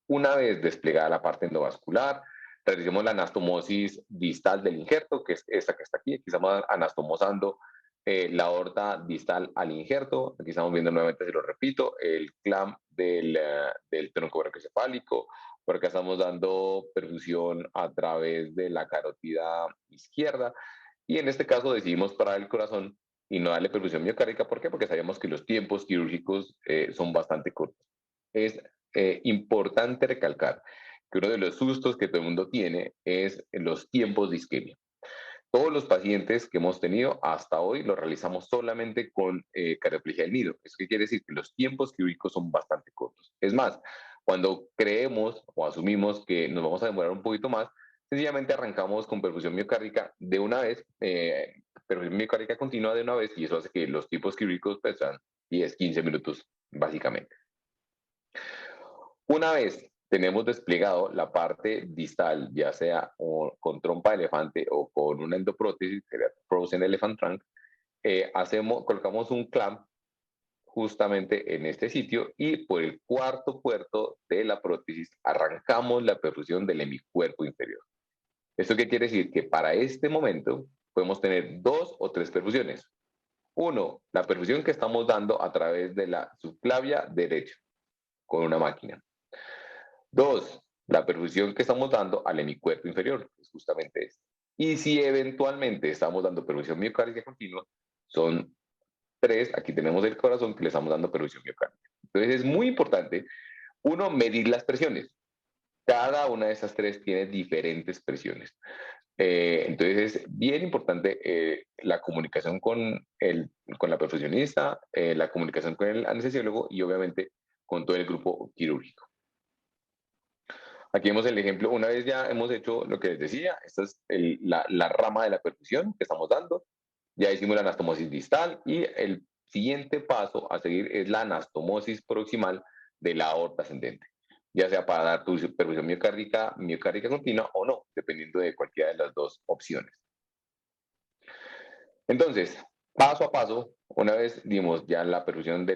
Una vez desplegada la parte endovascular, realizamos la anastomosis distal del injerto, que es esta que está aquí. Aquí estamos anastomosando la aorta distal al injerto. Aquí estamos viendo nuevamente, se lo repito, el clamp del tronco brachiocefálico. Por acá estamos dando perfusión a través de la carótida izquierda. Y en este caso decidimos parar el corazón y no darle perfusión miocárdica. ¿Por qué? Porque sabíamos que los tiempos quirúrgicos son bastante cortos. Es importante recalcar que uno de los sustos que todo el mundo tiene es los tiempos de isquemia. Todos los pacientes que hemos tenido hasta hoy lo realizamos solamente con carioplegia del nido. ¿Eso qué quiere decir? Que los tiempos quirúrgicos son bastante cortos. Es más, cuando creemos o asumimos que nos vamos a demorar un poquito más, sencillamente arrancamos con perfusión miocárdica de una vez, perfusión miocárdica continua de una vez, y eso hace que los tiempos quirúrgicos pesan 10, 15 minutos básicamente. Una vez tenemos desplegado la parte distal, ya sea con trompa de elefante o con una endoprótesis, que sería Frozen Elephant Trunk, colocamos un clamp justamente en este sitio y por el cuarto puerto de la prótesis arrancamos la perfusión del hemicuerpo inferior. ¿Esto qué quiere decir? Que para este momento podemos tener 2 o 3 perfusiones. Uno, la perfusión que estamos dando a través de la subclavia derecha con una máquina. 2, la perfusión que estamos dando al hemicuerpo inferior, es justamente esto. Y si eventualmente estamos dando perfusión miocárdica continua, son 3, aquí tenemos el corazón que le estamos dando perfusión miocárdica. Entonces es muy importante, uno, medir las presiones. Cada una de esas 3 tiene diferentes presiones. Entonces es bien importante la comunicación con la perfusionista, la comunicación con el anestesiólogo y obviamente con todo el grupo quirúrgico. Aquí vemos el ejemplo, una vez ya hemos hecho lo que les decía, esta es la rama de la perfusión que estamos dando, ya hicimos la anastomosis distal y el siguiente paso a seguir es la anastomosis proximal de la aorta ascendente, ya sea para dar tu perfusión miocárdica continua o no, dependiendo de cualquiera de las dos opciones. Entonces, paso a paso, una vez dimos ya la perfusión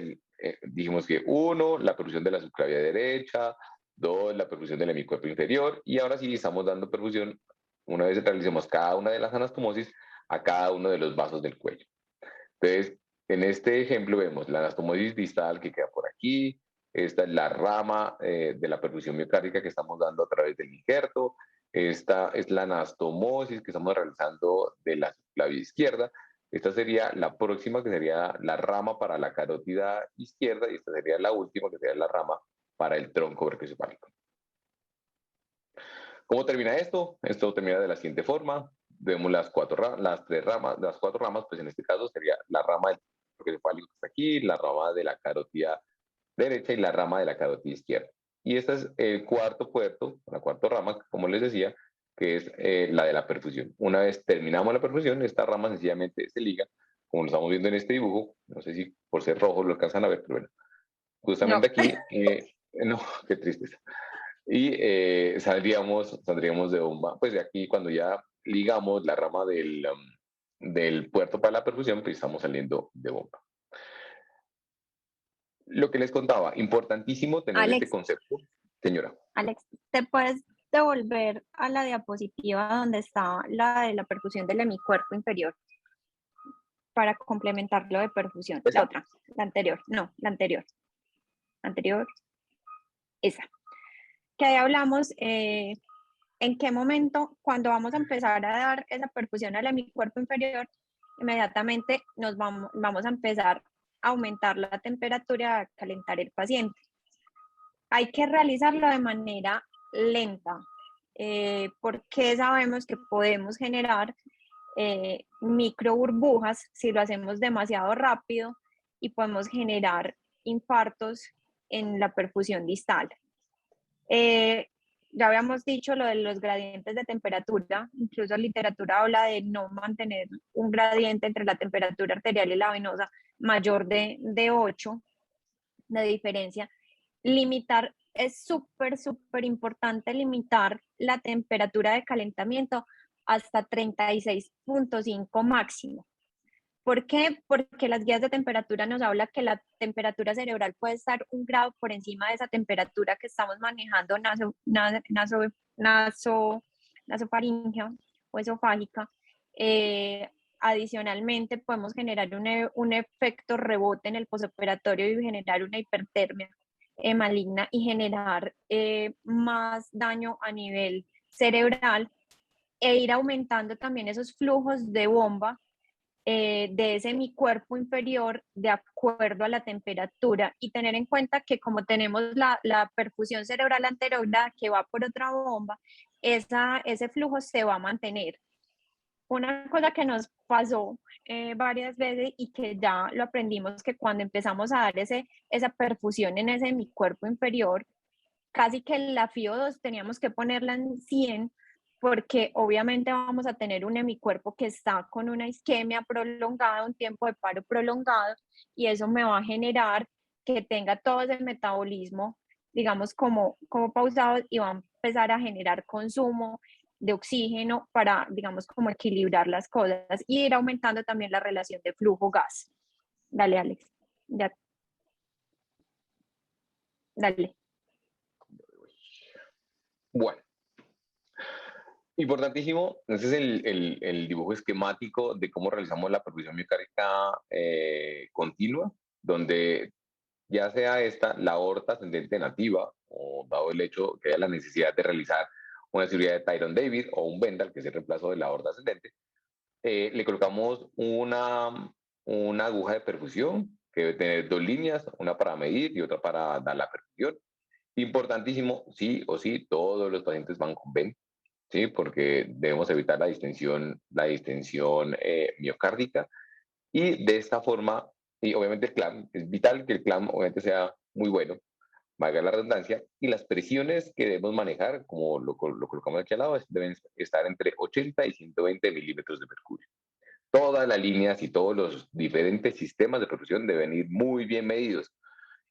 dijimos que 1, la perfusión de la subclavia derecha, 2, la perfusión del hemicuerpo inferior, y ahora sí estamos dando perfusión, una vez realicemos cada una de las anastomosis, a cada uno de los vasos del cuello. Entonces, en este ejemplo vemos la anastomosis distal que queda por aquí, esta es la rama de la perfusión miocárdica que estamos dando a través del injerto, esta es la anastomosis que estamos realizando de la subclavia izquierda, esta sería la próxima que sería la rama para la carótida izquierda y esta sería la última que sería la rama para el tronco brachiocefálico. ¿Cómo termina esto? Esto termina de la siguiente forma. Vemos las cuatro ramas, pues en este caso sería la rama del brachiocefálico que está aquí, la rama de la carótida derecha y la rama de la carótida izquierda. Y este es el cuarto puerto, la cuarta rama, como les decía, que es la de la perfusión. Una vez terminamos la perfusión, esta rama sencillamente se liga, como lo estamos viendo en este dibujo, no sé si por ser rojo lo alcanzan a ver, pero bueno, justamente no. Aquí, no, qué tristeza. Y saldríamos de bomba, pues de aquí cuando ya ligamos la rama del puerto para la perfusión, pues estamos saliendo de bomba. Lo que les contaba, importantísimo tener este concepto. Señora. Alex, ¿te puedes devolver a la diapositiva donde está la de la perfusión del hemicuerpo inferior? Para complementar lo de perfusión. ¿Esa? La otra, la anterior. No, la anterior. Anterior. Esa. Que ahí hablamos en qué momento, cuando vamos a empezar a dar esa perfusión al hemicuerpo inferior, inmediatamente vamos a empezar a aumentar la temperatura, a calentar el paciente. Hay que realizarlo de manera lenta. porque sabemos que podemos generar micro burbujas si lo hacemos demasiado rápido y podemos generar infartos en la perfusión distal. Ya habíamos dicho lo de los gradientes de temperatura, incluso la literatura habla de no mantener un gradiente entre la temperatura arterial y la venosa mayor de 8 de diferencia. Limitar, es súper importante limitar la temperatura de calentamiento hasta 36.5 máximo. ¿Por qué? Porque las guías de temperatura nos habla que la temperatura cerebral puede estar 1 grado por encima de esa temperatura que estamos manejando nasofaringea o esofágica. Adicionalmente, podemos generar un efecto rebote en el postoperatorio y generar una hipertermia maligna y generar más daño a nivel cerebral e ir aumentando también esos flujos de bomba de ese mi-cuerpo inferior de acuerdo a la temperatura y tener en cuenta que como tenemos la perfusión cerebral anterior que va por otra bomba, ese flujo se va a mantener. Una cosa que nos pasó varias veces y que ya lo aprendimos, que cuando empezamos a dar esa perfusión en ese mi-cuerpo inferior, casi que la FIO2 teníamos que ponerla en 100 porque obviamente vamos a tener un hemicuerpo que está con una isquemia prolongada, un tiempo de paro prolongado, y eso me va a generar que tenga todo ese metabolismo, digamos, como pausado, y va a empezar a generar consumo de oxígeno para, digamos, como equilibrar las cosas y ir aumentando también la relación de flujo-gas. Dale, Alex. Ya. Dale. Bueno. Importantísimo, ese es el dibujo esquemático de cómo realizamos la perfusión miocárdica continua, donde ya sea esta la aorta ascendente nativa, o dado el hecho que haya la necesidad de realizar una cirugía de Tyron David o un Bendal, que es el reemplazo de la aorta ascendente, le colocamos una aguja de perfusión que debe tener 2 líneas, una para medir y otra para dar la perfusión. Importantísimo, sí o sí, todos los pacientes van con Bend, ¿sí? Porque debemos evitar la distensión miocárdica, y de esta forma, y obviamente el clamp, es vital que el clamp obviamente sea muy bueno, valga la redundancia, y las presiones que debemos manejar, como lo colocamos aquí al lado, deben estar entre 80 y 120 milímetros de mercurio. Todas las líneas y todos los diferentes sistemas de perfusión deben ir muy bien medidos,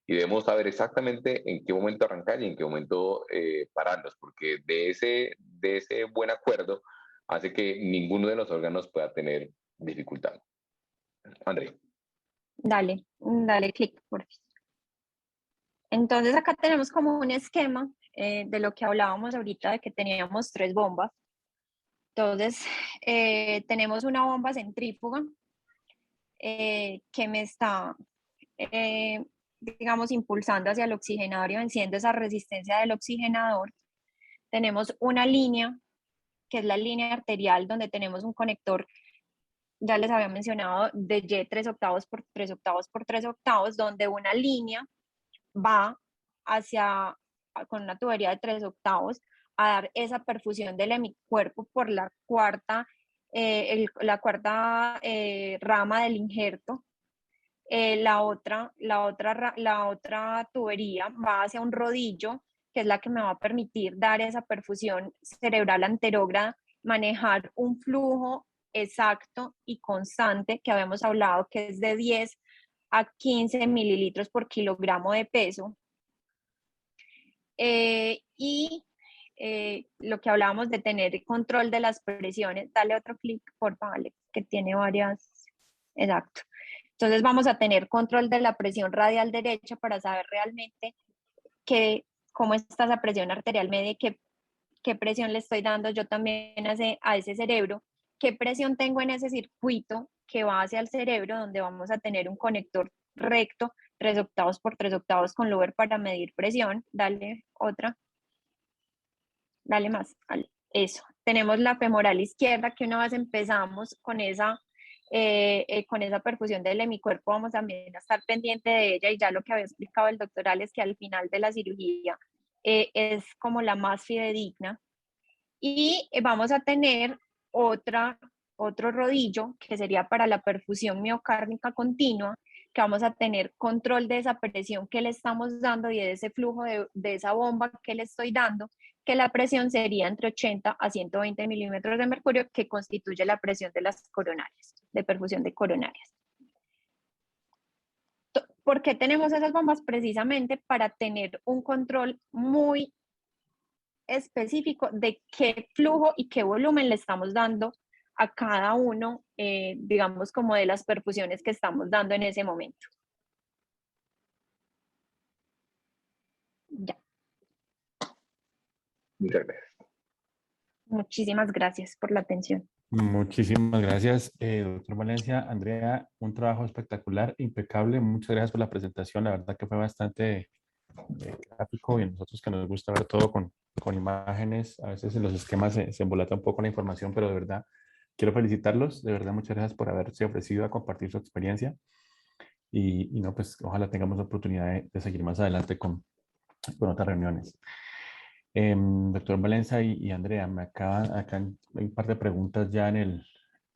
y debemos saber exactamente en qué momento arrancar y en qué momento pararlos, porque de ese buen acuerdo hace que ninguno de los órganos pueda tener dificultad. André. Dale clic, por favor. Entonces acá tenemos como un esquema de lo que hablábamos ahorita, de que teníamos 3 bombas. Entonces tenemos una bomba centrífuga que me está, digamos, impulsando hacia el oxigenador y venciendo esa resistencia del oxigenador. Tenemos una línea, que es la línea arterial, donde tenemos un conector, ya les había mencionado, de Y 3/8 por 3/8 por 3/8, donde una línea va con una tubería de 3/8 a dar esa perfusión del hemicuerpo por la cuarta rama del injerto. La otra tubería va hacia un rodillo, que es la que me va a permitir dar esa perfusión cerebral anterógrada, manejar un flujo exacto y constante que habíamos hablado, que es de 10 a 15 mililitros por kilogramo de peso. Lo que hablábamos de tener control de las presiones, dale otro clic, por favor, Alex, que tiene varias, exacto. Entonces vamos a tener control de la presión radial derecha para saber realmente cómo está esa presión arterial media, qué presión le estoy dando yo también a ese cerebro, qué presión tengo en ese circuito que va hacia el cerebro, donde vamos a tener un conector recto 3/8 por 3/8 con lower para medir presión. Dale otra. Dale más. Dale. Eso. Tenemos la femoral izquierda, que una vez empezamos con esa perfusión del hemicuerpo, vamos también a estar pendiente de ella, y ya lo que había explicado el doctor Alex, que al final de la cirugía es como la más fidedigna. Y vamos a tener otro rodillo que sería para la perfusión miocárdica continua, que vamos a tener control de esa presión que le estamos dando y de ese flujo de esa bomba que le estoy dando, que la presión sería entre 80 a 120 milímetros de mercurio, que constituye la presión de las coronarias, de perfusión de coronarias. ¿Por qué tenemos esas bombas? Precisamente para tener un control muy específico de qué flujo y qué volumen le estamos dando a cada uno, digamos, como de las perfusiones que estamos dando en ese momento. Ya. Muchas gracias. Muchísimas gracias por la atención. Muchísimas gracias, doctor Valencia. Andrea, un trabajo espectacular, impecable. Muchas gracias por la presentación. La verdad que fue bastante gráfico y a nosotros que nos gusta ver todo con imágenes. A veces en los esquemas se embolata un poco la información, pero de verdad quiero felicitarlos. De verdad, muchas gracias por haberse ofrecido a compartir su experiencia. Y no, pues ojalá tengamos la oportunidad de seguir más adelante con otras reuniones. Doctor Valencia y Andrea, me acaban, acá hay un par de preguntas ya en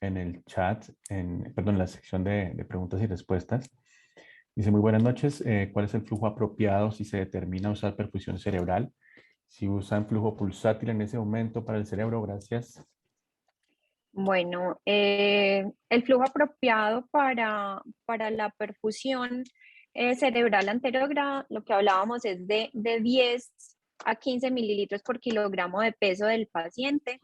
el chat, perdón, en la sección de preguntas y respuestas. Dice, muy buenas noches, ¿cuál es el flujo apropiado si se determina usar perfusión cerebral? Si usan flujo pulsátil en ese momento para el cerebro, gracias. Bueno, el flujo apropiado para la perfusión cerebral anterograda, lo que hablábamos es de 10 a 15 mililitros por kilogramo de peso del paciente.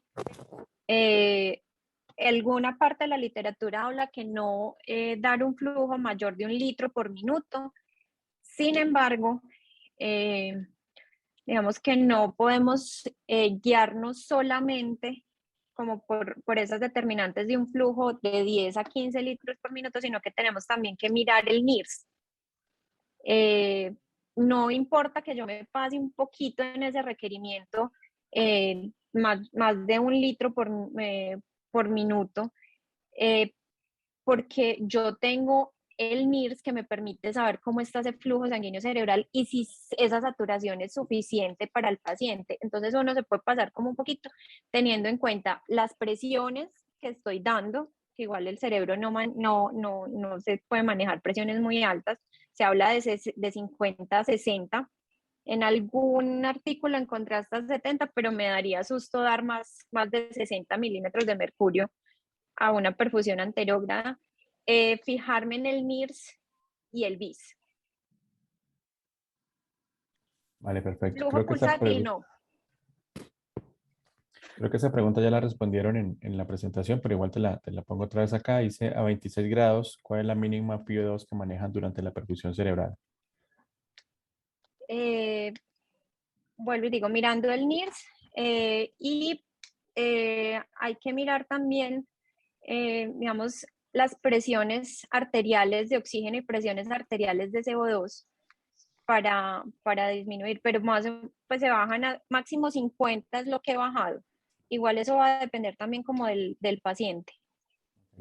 Alguna parte de la literatura habla que no dar un flujo mayor de 1 litro por minuto. Sin embargo, digamos que no podemos guiarnos solamente como por esas determinantes de un flujo de 10 a 15 litros por minuto, sino que tenemos también que mirar el NIRS. No importa que yo me pase un poquito en ese requerimiento, más de 1 litro por minuto, porque yo tengo el NIRS que me permite saber cómo está ese flujo sanguíneo cerebral y si esa saturación es suficiente para el paciente. Entonces uno se puede pasar como un poquito teniendo en cuenta las presiones que estoy dando, que igual el cerebro no se puede manejar presiones muy altas, se habla de 50 a 60. En algún artículo encontré hasta 70, pero me daría susto dar más de 60 milímetros de mercurio a una perfusión anterógrada. Fijarme en el NIRS y el BIS. Vale, perfecto. Flujo pulsátil, no. Creo que esa pregunta ya la respondieron en la presentación, pero igual te la pongo otra vez acá. Dice, a 26 grados, ¿cuál es la mínima FiO2 que manejan durante la perfusión cerebral? Vuelvo y digo, mirando el NIRS y hay que mirar también, digamos, las presiones arteriales de oxígeno y presiones arteriales de CO2 para disminuir, pero más pues se bajan a máximo 50 es lo que he bajado. Igual eso va a depender también como del paciente.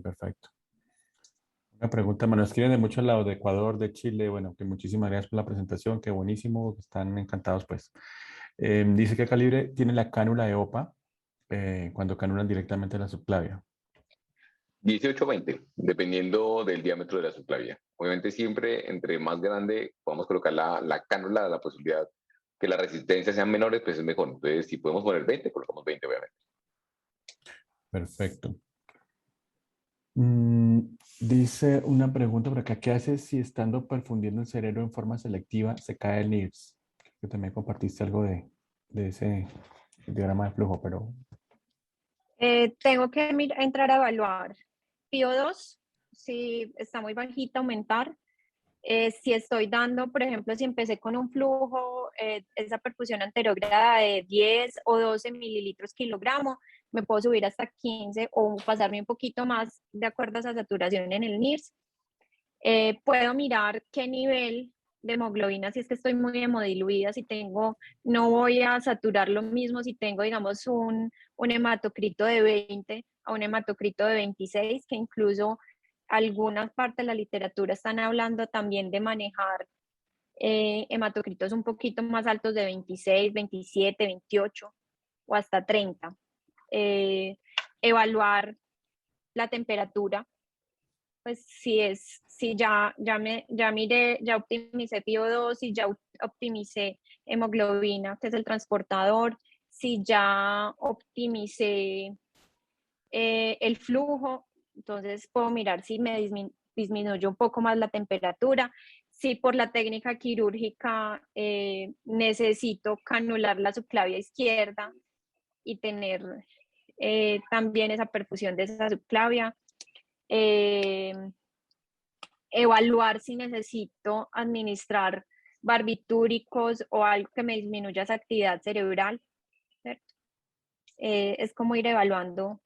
Perfecto. Una pregunta, me lo escriben de muchos lados, de Ecuador, de Chile, bueno, que muchísimas gracias por la presentación, qué buenísimo, están encantados pues. Dice qué calibre tiene la cánula de OPA cuando canulan directamente la subclavia. 18-20, dependiendo del diámetro de la subclavia. Obviamente siempre entre más grande podamos colocar la cánula, la posibilidad que las resistencias sean menores, pues es mejor. Entonces, si podemos poner 20, colocamos 20, obviamente. Perfecto. Dice una pregunta por acá, ¿qué haces si estando perfundiendo el cerebro en forma selectiva se cae el NIRS? Que también compartiste algo de ese diagrama de flujo, pero... Tengo que entrar a evaluar FiO2, si está muy bajita, aumentar. Si estoy dando, por ejemplo, si empecé con un flujo, esa perfusión anterógrada de 10 o 12 mililitros kilogramo, me puedo subir hasta 15 o pasarme un poquito más de acuerdo a esa saturación en el NIRS. Puedo mirar qué nivel de hemoglobina, si es que estoy muy hemodiluida, si tengo, no voy a saturar lo mismo si tengo, digamos, un hematocrito de 20 a un hematocrito de 26, que incluso algunas partes de la literatura están hablando también de manejar hematocritos un poquito más altos de 26, 27, 28 o hasta 30. evaluar la temperatura, pues si ya miré, ya optimicé PO2, si ya optimicé hemoglobina, que es el transportador, si ya optimicé el flujo, entonces puedo mirar si me disminuyó un poco más la temperatura. Si por la técnica quirúrgica necesito canular la subclavia izquierda y tener también esa perfusión de esa subclavia. Evaluar si necesito administrar barbitúricos o algo que me disminuya esa actividad cerebral, ¿cierto? Es como ir evaluando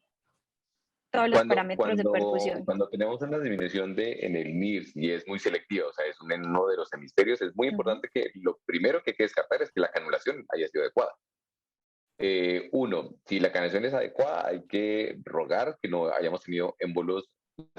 todos los parámetros de perfusión. Cuando tenemos una disminución en el NIRS y es muy selectiva, o sea, es en uno de los hemisferios, es muy importante que lo primero que hay que descartar es que la canulación haya sido adecuada. Si la canulación es adecuada, hay que rogar que no hayamos tenido émbolos,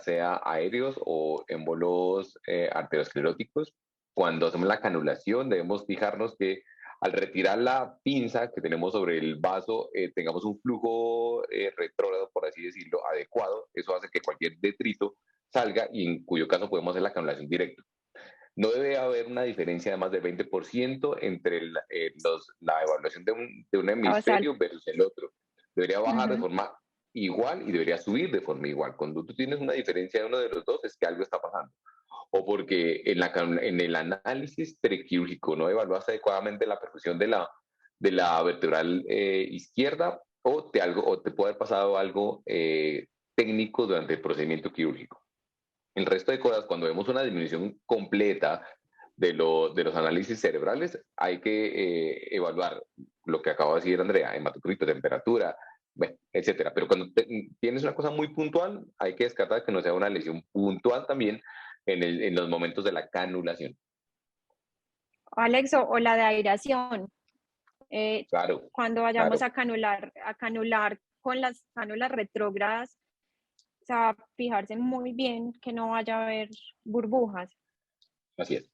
sea aéreos o émbolos arterioscleróticos. Cuando hacemos la canulación, debemos fijarnos que al retirar la pinza que tenemos sobre el vaso, tengamos un flujo retrógrado, por así decirlo, adecuado. Eso hace que cualquier detrito salga y en cuyo caso podemos hacer la canulación directa. No debe haber una diferencia de más del 20% entre la evaluación de un hemisferio versus el otro. Debería bajar de forma igual y debería subir de forma igual. Cuando tú tienes una diferencia de uno de los dos, es que algo está pasando. O porque en el análisis prequirúrgico no evaluaste adecuadamente la perfusión de la vertebral izquierda, o te puede haber pasado algo técnico durante el procedimiento quirúrgico. El resto de cosas, cuando vemos una disminución completa de los análisis cerebrales, hay que evaluar lo que acaba de decir Andrea, hematocrito, temperatura, bueno, etcétera. Pero cuando tienes una cosa muy puntual, hay que descartar que no sea una lesión puntual también en los momentos de la canulación. Alex, o la de aireación. Claro. Cuando vayamos a canular con las cánulas retrógradas, o sea, fijarse muy bien que no vaya a haber burbujas. Así es.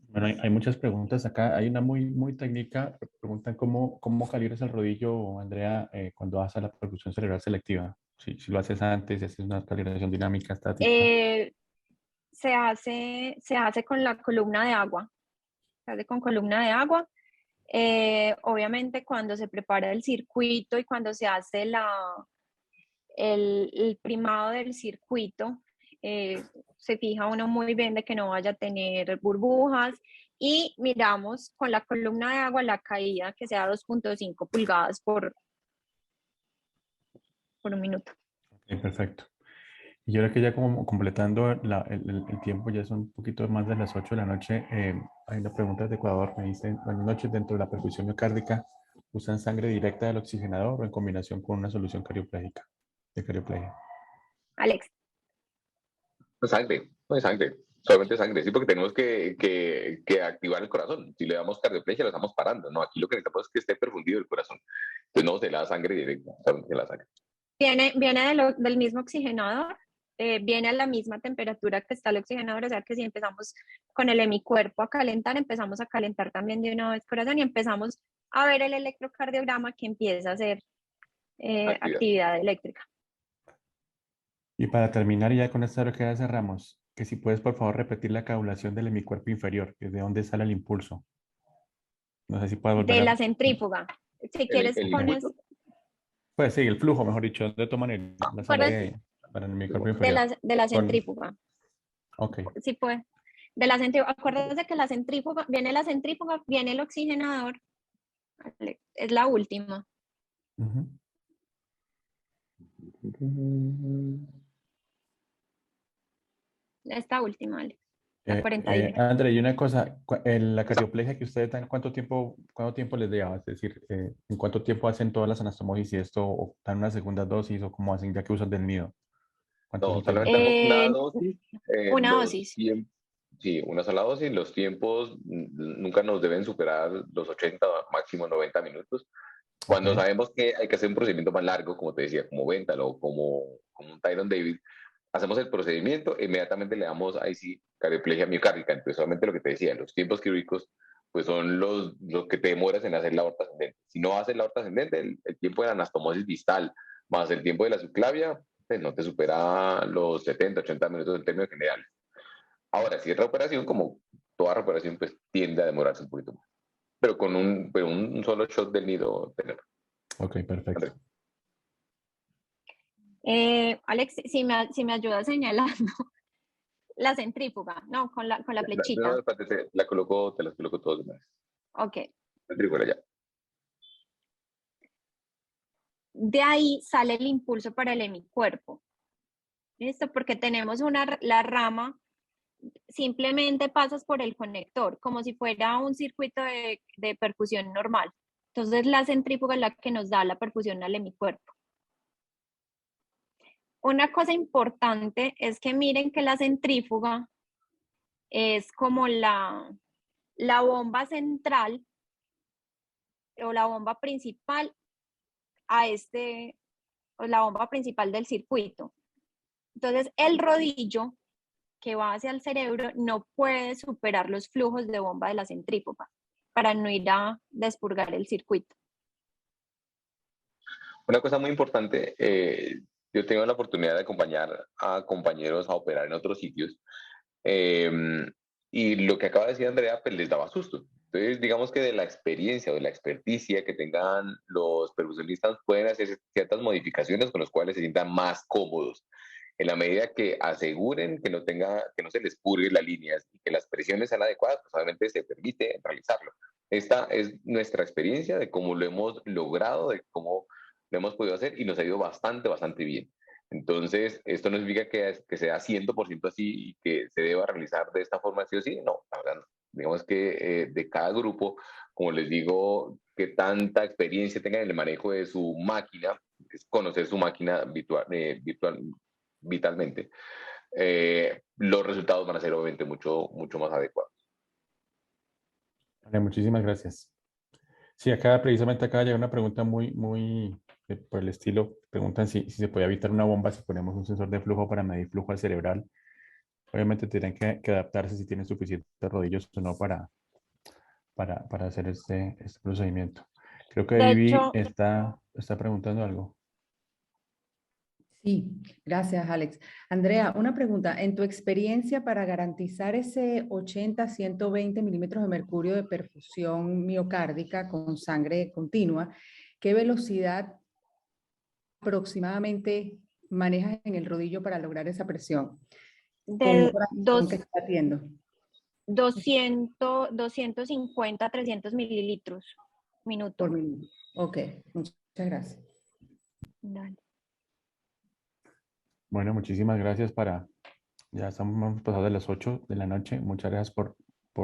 Bueno, hay muchas preguntas acá. Hay una muy técnica. Preguntan cómo calibras el rodillo, Andrea, cuando haces la perfusión cerebral selectiva. Si lo haces antes, si haces una calibración dinámica, estática. Se hace con la columna de agua. Se hace con columna de agua. Obviamente cuando se prepara el circuito y cuando se hace el primado del circuito, se fija uno muy bien de que no vaya a tener burbujas y miramos con la columna de agua la caída que sea 2.5 pulgadas por un minuto. Okay, perfecto. Y ahora que ya como completando el tiempo, ya son un poquito más de las 8 de la noche, hay una pregunta de Ecuador, me dicen, buenas noches, dentro de la perfusión miocárdica, ¿usan sangre directa del oxigenador o en combinación con una solución carioplégica, de carioplegia? Alex. No es sangre, solamente sangre, sí, porque tenemos que activar el corazón. Si le damos cardioplegia, lo estamos parando, ¿no? Aquí lo que necesitamos es que esté perfundido el corazón. Entonces no se le da sangre directa, solamente la sangre. Viene del mismo oxigenador, viene a la misma temperatura que está el oxigenador, o sea que si empezamos con el hemicuerpo a calentar, empezamos a calentar también de una vez corazón y empezamos a ver el electrocardiograma que empieza a hacer actividad eléctrica. Y para terminar ya con esta hora que ya cerramos, que si puedes por favor repetir la coagulación del hemicuerpo inferior, que es de dónde sale el impulso. No sé si puedes volver de la centrífuga. Si quieres pones... Pues sí, el flujo, mejor dicho, de toman la sangre para el hemicuerpo inferior. De la centrífuga. Ok. Sí puede. De la centrífuga. Acuérdate que la centrífuga, viene el oxigenador. Es la última. Esta última, Alex. La 41. André, y una cosa, la carioplegia que ustedes dan, ¿cuánto tiempo les lleva? Es decir, ¿en cuánto tiempo hacen todas las anastomosis y esto, o dan una segunda dosis, o cómo hacen ya que usan del nido? No, solamente damos una dosis. Una dosis. Sí, una sola dosis. Los tiempos nunca nos deben superar los 80, máximo 90 minutos. Cuando sabemos que hay que hacer un procedimiento más largo, como te decía, como Ventalo o como un Tyron David, hacemos el procedimiento, inmediatamente le damos ahí sí carioplegia miocárdica. Entonces, solamente lo que te decía, los tiempos quirúrgicos pues son los que te demoras en hacer la aorta ascendente. Si no haces la aorta ascendente, el tiempo de la anastomosis distal más el tiempo de la subclavia, pues no te supera los 70, 80 minutos en términos generales. Ahora, si es reoperación, como toda reoperación, pues tiende a demorarse un poquito más. Pero con un solo shot del nido, tener. Ok, perfecto. Alex, si me ayudas señalando la centrífuga, no, con la flechita. No, te las coloco todas de una vez. Ok. Centrífuga ya. De ahí sale el impulso para el hemicuerpo. ¿Listo? Porque tenemos la rama, simplemente pasas por el conector, como si fuera un circuito de perfusión normal. Entonces la centrífuga es la que nos da la perfusión al hemicuerpo. Una cosa importante es que miren que la centrífuga es como la bomba central o la bomba principal o la bomba principal del circuito. Entonces el rodillo que va hacia el cerebro no puede superar los flujos de bomba de la centrífuga para no ir a despurgar el circuito. Una cosa muy importante, yo tengo la oportunidad de acompañar a compañeros a operar en otros sitios y lo que acaba de decir Andrea, pues les daba susto. Entonces, digamos que de la experiencia o de la experticia que tengan los perfusionistas pueden hacer ciertas modificaciones con las cuales se sientan más cómodos. En la medida que aseguren que no se les purgue las líneas y que las presiones sean adecuadas, pues obviamente se permite realizarlo. Esta es nuestra experiencia de cómo lo hemos logrado, de cómo lo hemos podido hacer y nos ha ido bastante bien. Entonces, esto no significa que sea 100% así y que se deba realizar de esta forma sí o sí. No, la verdad no. Digamos que de cada grupo, como les digo, que tanta experiencia tengan en el manejo de su máquina, es conocer su máquina vitalmente, los resultados van a ser obviamente mucho más adecuados. Vale, muchísimas gracias. Sí, precisamente acá llega una pregunta muy por el estilo. Preguntan si se puede evitar una bomba si ponemos un sensor de flujo para medir flujo al cerebral. Obviamente tienen que adaptarse si tienen suficientes rodillos o no para hacer este procedimiento. Creo que De Vivi hecho, está preguntando algo. Sí, gracias, Alex. Andrea, una pregunta. En tu experiencia para garantizar ese 80-120 milímetros de mercurio de perfusión miocárdica con sangre continua, ¿qué velocidad aproximadamente manejas en el rodillo para lograr esa presión? Con un de corazón que está latiendo. 250, 300 mililitros minuto. Por minuto. Ok, muchas gracias. Dale. Bueno, muchísimas gracias ya estamos pasados de las 8 de la noche. Muchas gracias por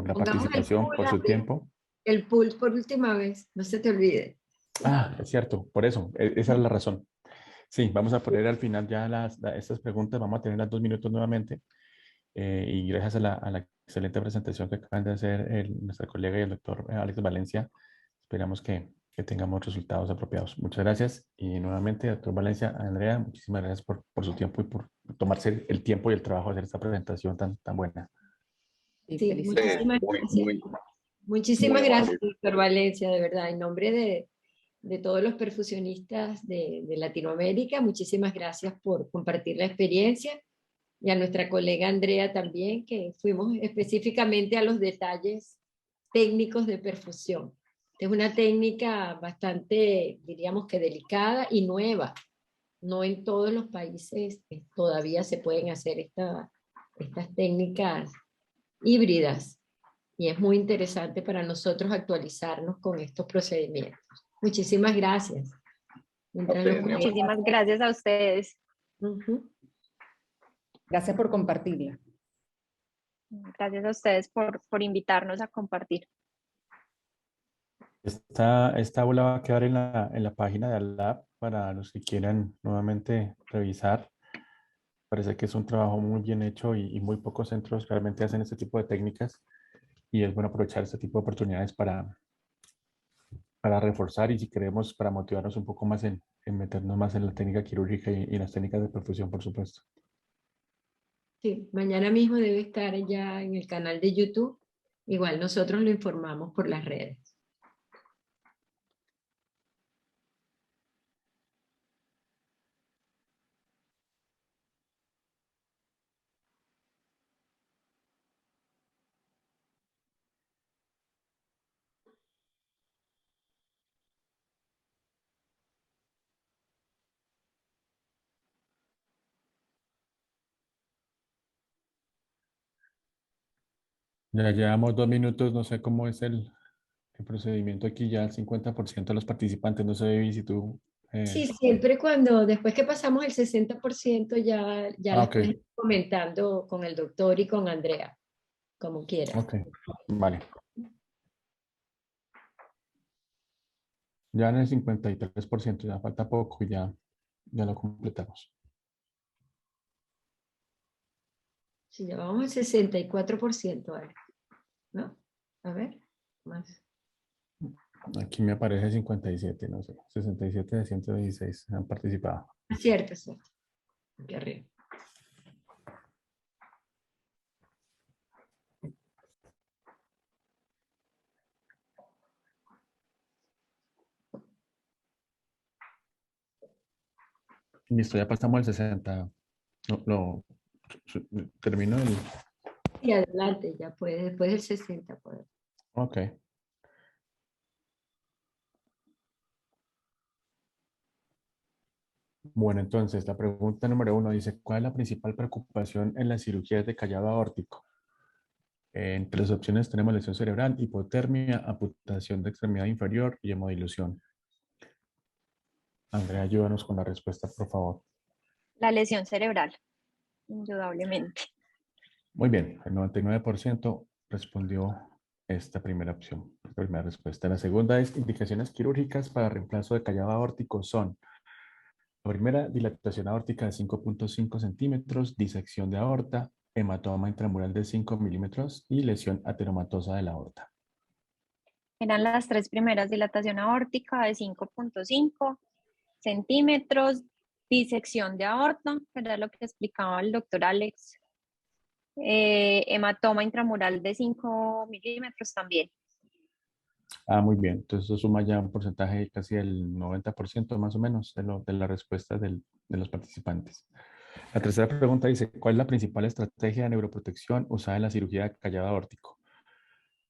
la Pongamos el participación, pool, por su amigo. tiempo. El pool por última vez, no se te olvide. Ah, es cierto, por eso, esa es la razón. Sí, vamos a poner al final ya estas preguntas, vamos a tener las 2 minutos nuevamente. Y gracias a la excelente presentación que acaban de hacer nuestra colega y el doctor Alex Valencia, esperamos que tengamos resultados apropiados. Muchas gracias y nuevamente, doctor Valencia, Andrea, muchísimas gracias por su tiempo y por tomarse el tiempo y el trabajo de hacer esta presentación tan buena. Sí, Sí, felicidades. muchísimas gracias. Muchísimas muy gracias, amable. doctor Valencia, de verdad, en nombre de todos los perfusionistas de Latinoamérica, muchísimas gracias por compartir la experiencia y a nuestra colega Andrea también, que fuimos específicamente a los detalles técnicos de perfusión. Es una técnica bastante, diríamos que delicada y nueva. No en todos los países todavía se pueden hacer estas técnicas híbridas y es muy interesante para nosotros actualizarnos con estos procedimientos. Muchísimas gracias. Mientras los colegas- Muchísimas gracias a ustedes. Ujú. Gracias por compartirla. Gracias a ustedes por invitarnos a compartir. Esta aula va a quedar en la página de ALAB para los que quieran nuevamente revisar. Parece que es un trabajo muy bien hecho y muy pocos centros realmente hacen este tipo de técnicas y es bueno aprovechar este tipo de oportunidades para reforzar y si queremos para motivarnos un poco más en meternos más en la técnica quirúrgica y en las técnicas de perfusión, por supuesto. Sí, mañana mismo debe estar ya en el canal de YouTube Igual nosotros lo informamos por las redes. Ya llevamos 2 minutos, no sé cómo es el procedimiento aquí, ya el 50% de los participantes, no sé, Vivi, si tú... Sí, siempre después que pasamos el 60% ya las ok, puedes ir comentando con el doctor y con Andrea, como quieras. ok, vale. Ya en el 53%, ya falta poco y ya lo completamos. Sí, ya vamos al 64%, ¿no? A ver, más. Aquí me aparece 57, no sé, 67 de 116 han participado. Cierto, cierto. Aquí arriba. Listo, ya pasamos al 60. Termino el... Y adelante, ya puedes, después del 60, pues. Ok. Bueno, entonces la pregunta número 1 dice, ¿cuál es la principal preocupación en las cirugías de callado aórtico? Entre las opciones tenemos lesión cerebral, hipotermia, amputación de extremidad inferior y hemodilución. Andrea, ayúdanos con la respuesta, por favor. La lesión cerebral, indudablemente. Muy bien, el 99% respondió esta primera opción, esta primera respuesta. La segunda es indicaciones quirúrgicas para reemplazo de callado aórtico son: la primera, dilatación aórtica de 5.5 centímetros, disección de aorta, hematoma intramural de 5 milímetros y lesión ateromatosa de la aorta. Eran las tres primeras: dilatación aórtica de 5.5 centímetros, disección de aorta, que era lo que explicaba el doctor Alex, hematoma intramural de 5 milímetros también. Ah, muy bien. Entonces eso suma ya un porcentaje casi del 90% más o menos de la respuesta de los participantes. La tercera pregunta dice, ¿cuál es la principal estrategia de neuroprotección usada en la cirugía de callado aórtico?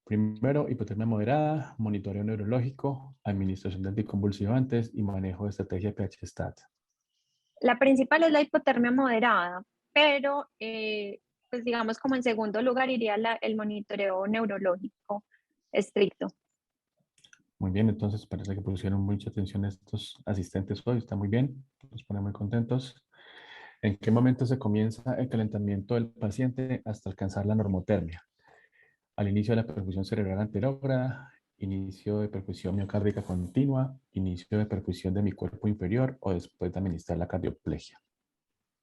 Primero, hipotermia moderada, monitoreo neurológico, administración de anticonvulsivantes y manejo de estrategia PH-STAT. La principal es la hipotermia moderada, pero pues digamos como en segundo lugar iría el monitoreo neurológico estricto. Muy bien, entonces parece que pusieron mucha atención estos asistentes hoy, está muy bien, nos pone muy contentos. ¿En qué momento se comienza el calentamiento del paciente hasta alcanzar la normotermia? Al inicio de la perfusión cerebral anterógrada, inicio de perfusión miocárdica continua, inicio de perfusión de mi cuerpo inferior o después de administrar la cardioplegia.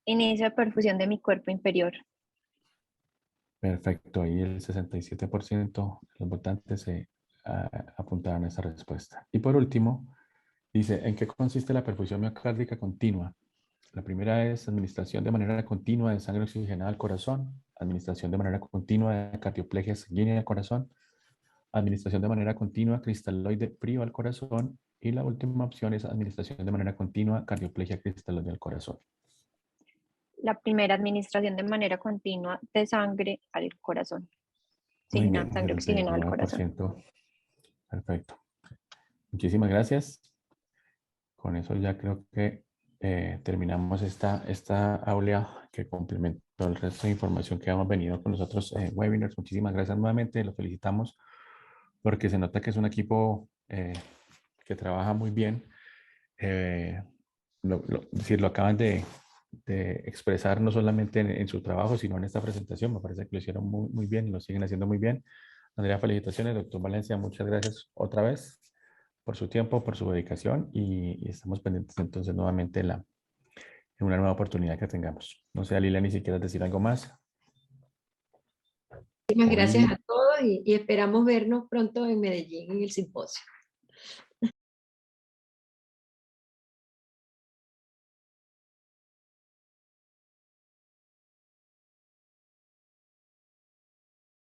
Inicio de perfusión de mi cuerpo inferior. Perfecto, ahí el 67% de los votantes se apuntaron a esa respuesta. Y por último, dice, ¿en qué consiste la perfusión miocárdica continua? La primera es administración de manera continua de sangre oxigenada al corazón, administración de manera continua de cardioplegia sanguínea al corazón, administración de manera continua cristaloide frío al corazón y la última opción es administración de manera continua cardioplegia cristaloide al corazón. La primera, administración de manera continua de sangre al corazón. Muy bien, Sangre oxigenada al corazón. 79%. Perfecto. Muchísimas gracias. Con eso ya creo que terminamos esta aula que complementó el resto de información que hemos venido con los otros webinars. Muchísimas gracias nuevamente. Los felicitamos porque se nota que es un equipo que trabaja muy bien. Lo acaban de expresar no solamente en su trabajo, sino en esta presentación. Me parece que lo hicieron muy bien y lo siguen haciendo muy bien. Andrea, felicitaciones. Doctor Valencia, muchas gracias otra vez por su tiempo, por su dedicación y estamos pendientes entonces nuevamente en una nueva oportunidad que tengamos. No sé, Lilian, ni si quieres decir algo más. Muchísimas Hoy, gracias a todos y esperamos vernos pronto en Medellín en el simposio.